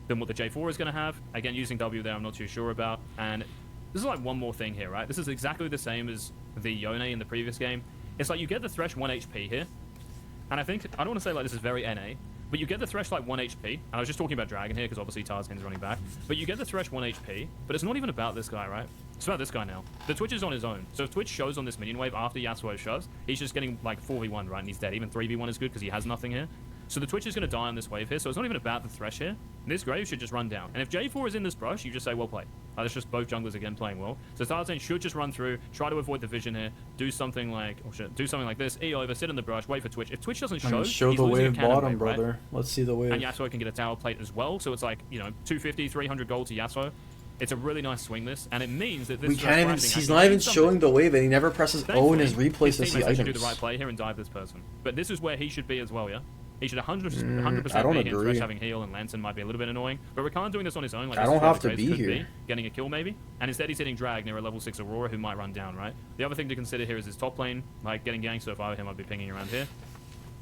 than what the J4 is going to have. Again, using W there, I'm not too sure about, and this is like one more thing here, right? This is exactly the same as the Youre in the previous game. It's like you get the Thresh 1 HP here, and I think, I don't want to say like this is very NA, but you get the Thresh like 1 HP, and I was just talking about Dragon here because obviously Tarzan's running back, but you get the Thresh 1 HP, but it's not even about this guy, right? It's about this guy now. The Twitch is on his own. So if Twitch shows on this minion wave after Yasuo shoves, he's just getting like 4v1, right? And he's dead. Even 3v1 is good because he has nothing here. So the Twitch is going to die on this wave here, so it's not even about the Thresh here. This Grave should just run down. And if J4 is in this brush, you just say, well played. That's just both junglers again playing well. So Tarzaned should just run through, try to avoid the vision here, do something like, oh shit, do something like this, E over, sit in the brush, wait for Twitch. If Twitch doesn't show the wave bottom, wave, brother. Right? Let's see the wave. And Yasuo can get a tower plate as well, so it's like, you know, 250, 300 gold to Yasuo. It's a really nice swing this, and it means that this we can't even. He's not even showing the wave, and he never presses O in his replays to see items. Do the right play here and dive this person, but this is where he should be as well, yeah. He should 100% I don't be agree. Thresh having heal, and Lantern might be a little bit annoying, but Rakan doing this on his own. Like I don't have to be here. Getting a kill maybe, and instead he's hitting drag near a level 6 Aurora who might run down, right? The other thing to consider here is his top lane, like getting ganked. So if I were him, I'd be pinging around here.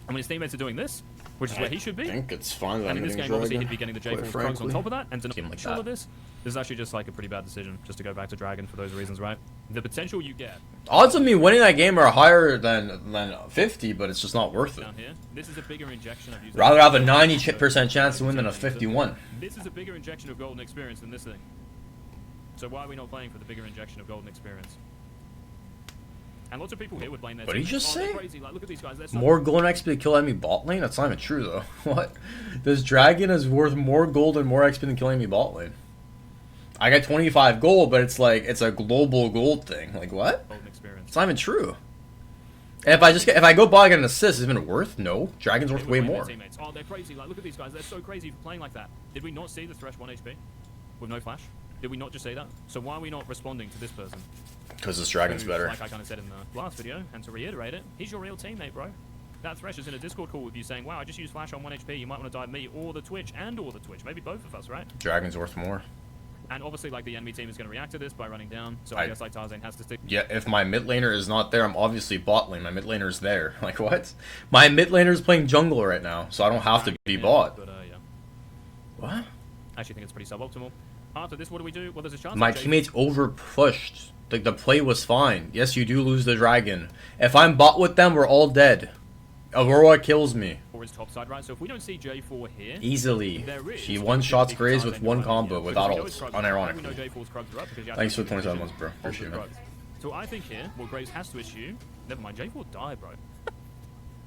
And when his teammates are doing this, which is where he should be, I think it's fine that and I'm in this game, dragon, obviously, he'd be getting the J4 Krugs on top of that, and to like sure of this is actually just like a pretty bad decision, just to go back to Dragon for those reasons, right? The potential you get. Odds of me winning that game are higher than 50, but it's just not worth it. Down here, this is a bigger injection of using. Rather have a 90% chance to win than a 51. This is a bigger injection of golden experience than this thing. So why are we not playing for the bigger injection of golden experience? And lots of people here would blame their What did he teammates. just they're say? crazy. Like, look at these guys. They're so More golden XP to kill enemy bot lane? That's not even true though. What? This dragon is worth more gold and more XP than killing me bot lane. I got 25 gold, but it's like it's a global gold thing. Like what? golden experience. It's not even true. And if I go bot and get an assist, is it even worth? No. Dragon's worth way more. Teammates. Oh, they're crazy. Like, look at these guys. They're so crazy for playing like that. Did we not see the Thresh 1 HP with no flash? Did we not just say that? So why are we not responding to this person? Because this dragon's better. Like I kind of said in the last video, and to reiterate it, he's your real teammate, bro. That Thresh is in a Discord call with you saying, wow, I just used flash on 1 HP, you might want to dive me or the Twitch or the Twitch. Maybe both of us, right? Dragon's worth more. And obviously, like, the enemy team is going to react to this by running down, so I guess, like, Tarzaned has to stick. Yeah, if my mid laner is not there, I'm obviously bot lane. My mid laner is there. Like, what? My mid laner is playing jungle right now, so I don't have to be bot. But, yeah. What? I actually think it's pretty suboptimal. After this, what do we do? Well, there's a chance. My teammates over-pushed. Like, the play was fine. Yes, you do lose the dragon. If I'm bot with them, we're all dead. Aurora kills me. Or his top side, right? So if we don't see J4 here, Easily. there is She one-shots Graves with one Tarzaned combo here. without Because ult. we know Unironically. J4's Krugs are up because he has Thanks for to 27 vision months, bro. of Appreciate the it. Krugs. So I think here, what Graves has to issue... Never mind, J4 died, bro.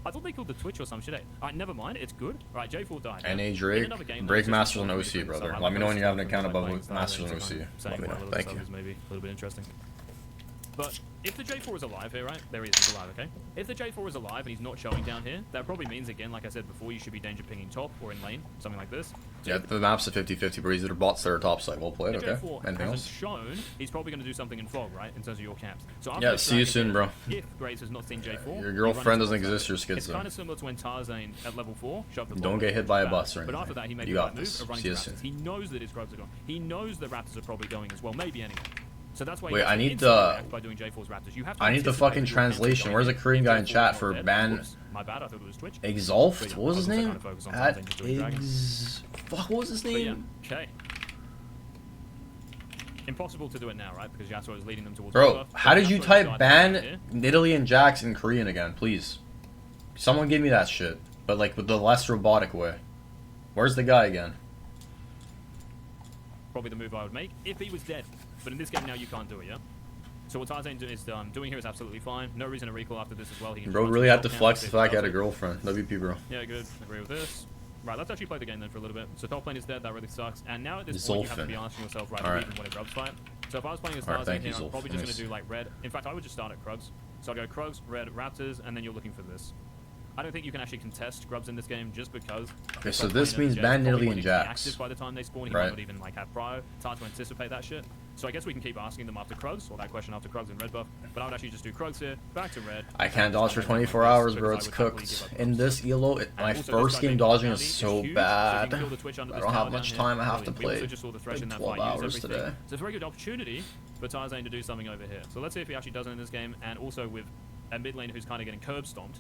I thought they killed the Twitch or some shit. Alright, never mind, it's good. Alright, J4 died. NA Drake, break Masters on OC, brother. Let me know when you have an account above Masters on OC. Let me know. Thank you. Maybe a little bit interesting. But if the J4 is alive here, right? There he is, he's alive, okay? If the J4 is alive and he's not showing down here, that probably means, again, like I said before, you should be danger pinging top or in lane, something like this. Yeah, the map's a 50-50, but either bots that are top side. Well played, If okay? J4 Anything hasn't else? shown, he's probably going to do something in fog, right? In terms of your camps. So after Yeah, this see you dragon soon, hit, bro. If Graves has not seen J4, Your he girlfriend runs doesn't into exist, you're It's schizo. kind of similar to when Tarzaned at level 4 shoved the Don't ball get hit by a back. bus or But anything. after that, he made You the got right move this. of running See to you Raptors. soon. He knows that his Krugs are gone. He knows that Raptors are probably going as well, maybe anyway. So that's why Wait, he I need instantly the- react by doing J4's Raptors. You have to I need the anticipate fucking that your camps are translation. going Where's the in. Korean If guy in J4 chat is for not dead, ban whoops, my bad, I thought it was Twitch. Exalfed? But yeah, What was his I was also name? trying to focus on At Tarzaned just doing dragon. Eagz. Fuck, what was his But yeah, name? okay. Impossible to do it now, right? Because Yasuo is leading them towards Bro, buff. how did you Yasuo type decided ban here. Nidalee and Jax in Korean again, please? Someone give me that shit. But like with the less robotic way. Where's the guy again? Probably the move I would make if he was dead. But in this game now, you can't do it, yeah? So what Tarzaned is doing here is absolutely fine. No reason to recall after this as well. He can Bro just run really to had to top flex camp the if fact he he had a does it. girlfriend. WP, bro. Yeah, good. Agree with this. Right, let's actually play the game then for a little bit. So top lane is dead, that really sucks. And now at this point, you have to be Zolfin. asking yourself, right, Alright. even when it grubs fight. So if I was playing as Alright, Tarzaned thank here, you, I'm Zolfin. probably just going Nice. to do like red. In fact, I would just start at Krugs. So I'll go Krugs, red, Raptors, and then you're looking for this. I don't think you can actually contest grubs in this game just because. Okay, so this means ban Nidalee and Jax. By the time they spawn, he Right. might not even like have prio. It's hard to anticipate that shit. So I guess we can keep asking them after Krugs, or that question after Krugs and red buff. But I would actually just do Krugs here, back to red. I can't and dodge for just run 24 like this, hours, bro. because It's I would happily cooked. give up In Krugs. this elo, my And also this first guy game being dodging Cloudy is so huge, bad. so if you can kill the Twitch under I this don't tower have much down time. here, I have to brilliant. We also play just saw the Thresh in like that 12 fight, use hours everything. today. So it's a very good opportunity for Tarzaned to do something over here. So let's see if he actually does it in this game, and also with a mid lane who's kind of getting curb stomped.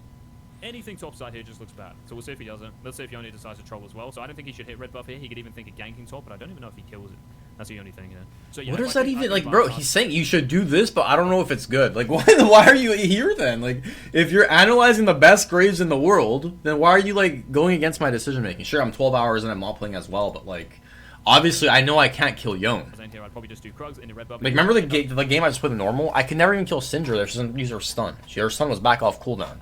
Anything topside here just looks bad. So we'll see if he doesn't. Let's see if Youre decides to troll as well. So I don't think he should hit red buff here. He could even think of ganking top, but I don't even know if he kills it. That's the only thing here. So yeah, What if does I that think- I even think like, bro? Bypass- He's saying you should do this, but I don't know if it's good. Like, why are you here then? Like, if you're analyzing the best Graves in the world, then why are you like going against my decision making? Sure, I'm 12 hours and I'm not playing as well, but like, obviously I know I can't kill Young. Tarzaned here, I'd probably just do Krugs into red buff. Like, remember the game I just played in normal? I could never even kill Syndra there. She doesn't use her stun. Her stun was back off cooldown.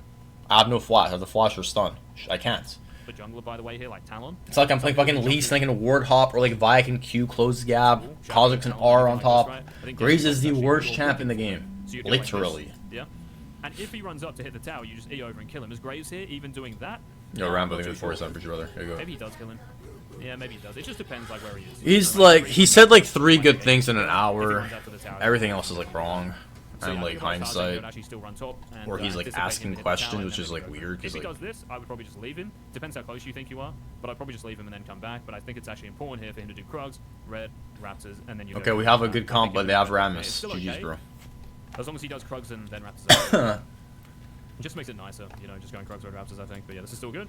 I have no flash. I have the flash or stun. I can't. The jungler, by the way, here, like Talon. It's like I'm playing fucking Lee Snake and Ward Hop, or like Vi can Q, close gap, Kha'Zix and R on top. Graves is the worst champ in the game. So you do like this, Literally. Yeah. And if he runs up to hit the tower, you just E over and kill him. Is Graves here even doing that? Yo, I'm Rambo, not I think too it's sure. 47 for your brother. Here you go. Maybe he does kill him. Yeah, maybe he does. It just depends like where he is. He's You know, like, Graves he is said like like 3 good game. things in an If he hour. runs up to the tower, Everything else is like wrong. So, And yeah, I like think if I was Tarzaned, he hindsight. would actually still run top and, Or he's like anticipate him asking hitting the questions, tower and which then is maybe like go. weird. If Cause he like, does this, I would probably just leave him. Depends how close you think you are, but I'd probably just leave him and then come back. But I think it's actually important here for him to do Krugs, red, Raptors, and then you. okay, go we for have a that. good I comp, think but it's they have okay. It's Rammus. still GG's, okay, bro. as long as he does Krugs and then Raptors. It just makes it nicer, you know, just going Krugs, red, Raptors, I think. But yeah, this is still good.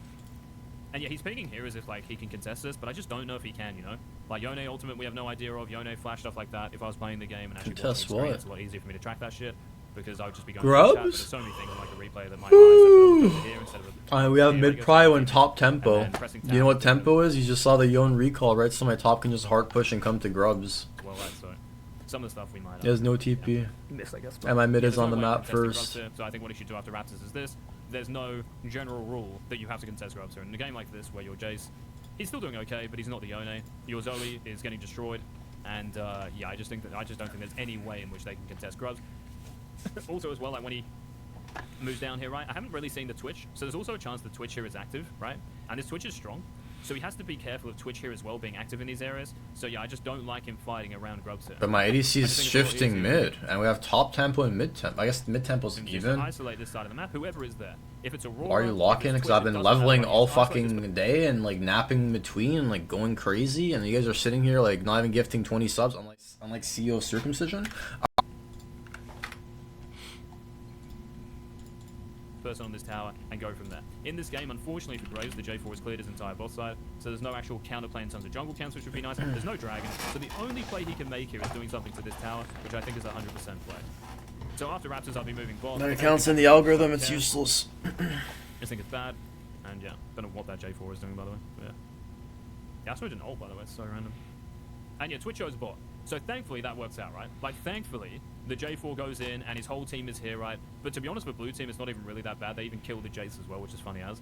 And yeah, he's picking here as if like he can contest this, but I just don't know if he can, you know? Like Youre ultimate, we have no idea of. Youre flash, stuff like that. If I was playing the game and actually Contest watching the screen, what? it's a lot easier for me to track that shit. Because I would just be going Grubs? through the chat, but there's so many things in like the replay that might highlight stuff here instead of we have here, mid like, prio goes and to top and tempo. then pressing Do you know what tab, tempo is? You just saw the Young recall, right? So my top can just hard push and come to grubs. well, that's so. Some of the stuff we might He has no TP. miss, I guess. And my mid Yeah, is there's on no the way of map contesting first. grubs here, so I think what he should do after Raptors is this. There's no general rule that you have to contest grubs here. In a game like this, where your Jace, he's still doing okay, but he's not the Youre. Your Zoe is getting destroyed, and yeah, I just don't think there's any way in which they can contest grubs. Also, as well, like when he moves down here, right? I haven't really seen the Twitch, so there's also a chance the Twitch here is active, right? And this Twitch is strong, so he has to be careful of Twitch here as well being active in these areas. So yeah, I just don't like him fighting around grubs here. But my ADC I is just think it's a lot shifting easier. mid, and we have top tempo and mid tempo. I guess mid tempo's And just even. isolate this side of the map, whoever is there. If it's Aurora, Why are you if locking? it's Because Twitch, I've it been doesn't matter. leveling Like, all just isolate this fucking day and like napping in between and like going crazy, and you guys are sitting here like not even gifting 20 subs on like CEO circumcision. person on this tower and go from there. In this game, unfortunately for Graves, the J4 has cleared his entire bot side, so there's no actual counterplay in terms of jungle camps, which would be nice. There's no dragon, so the only play he can make here is doing something to this tower, which I think is a 100% play. So after Raptors, I'll be moving bot. That counts in the algorithm, it's useless. just think it's bad. And yeah, don't know what that J4 is doing, by the way. But yeah. Yasuo didn't ult, by the way. It's so random. And yeah, Twitch chose bot. So thankfully that works out, right? Like, thankfully, the J4 goes in and his whole team is here, right? But to be honest, with blue team, it's not even really that bad. They even killed the Jace as well, which is funny as.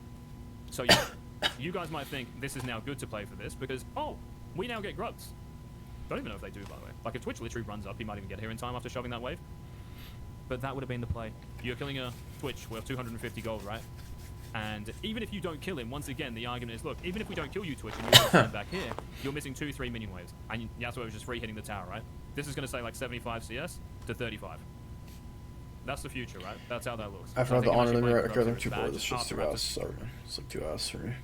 So yeah, you guys might think this is now good to play for this because, oh, we now get grubs. Don't even know if they do, by the way. Like, if Twitch literally runs up, he might even get here in time after shoving that wave. But that would have been the play. You're killing a Twitch worth 250 gold, right? And even if you don't kill him, once again, the argument is, look, even if we don't kill you, Twitch, and you're stand back here, you're missing 2-3 minion waves. And Yasuo was just free hitting the tower, right? This is going to say like 75 CS to 35. That's the future, right? That's how that looks. I forgot the honor limit. I got them 2-4. bad. This shit's 2 ass. Sorry, man. It's like 2 ass for me.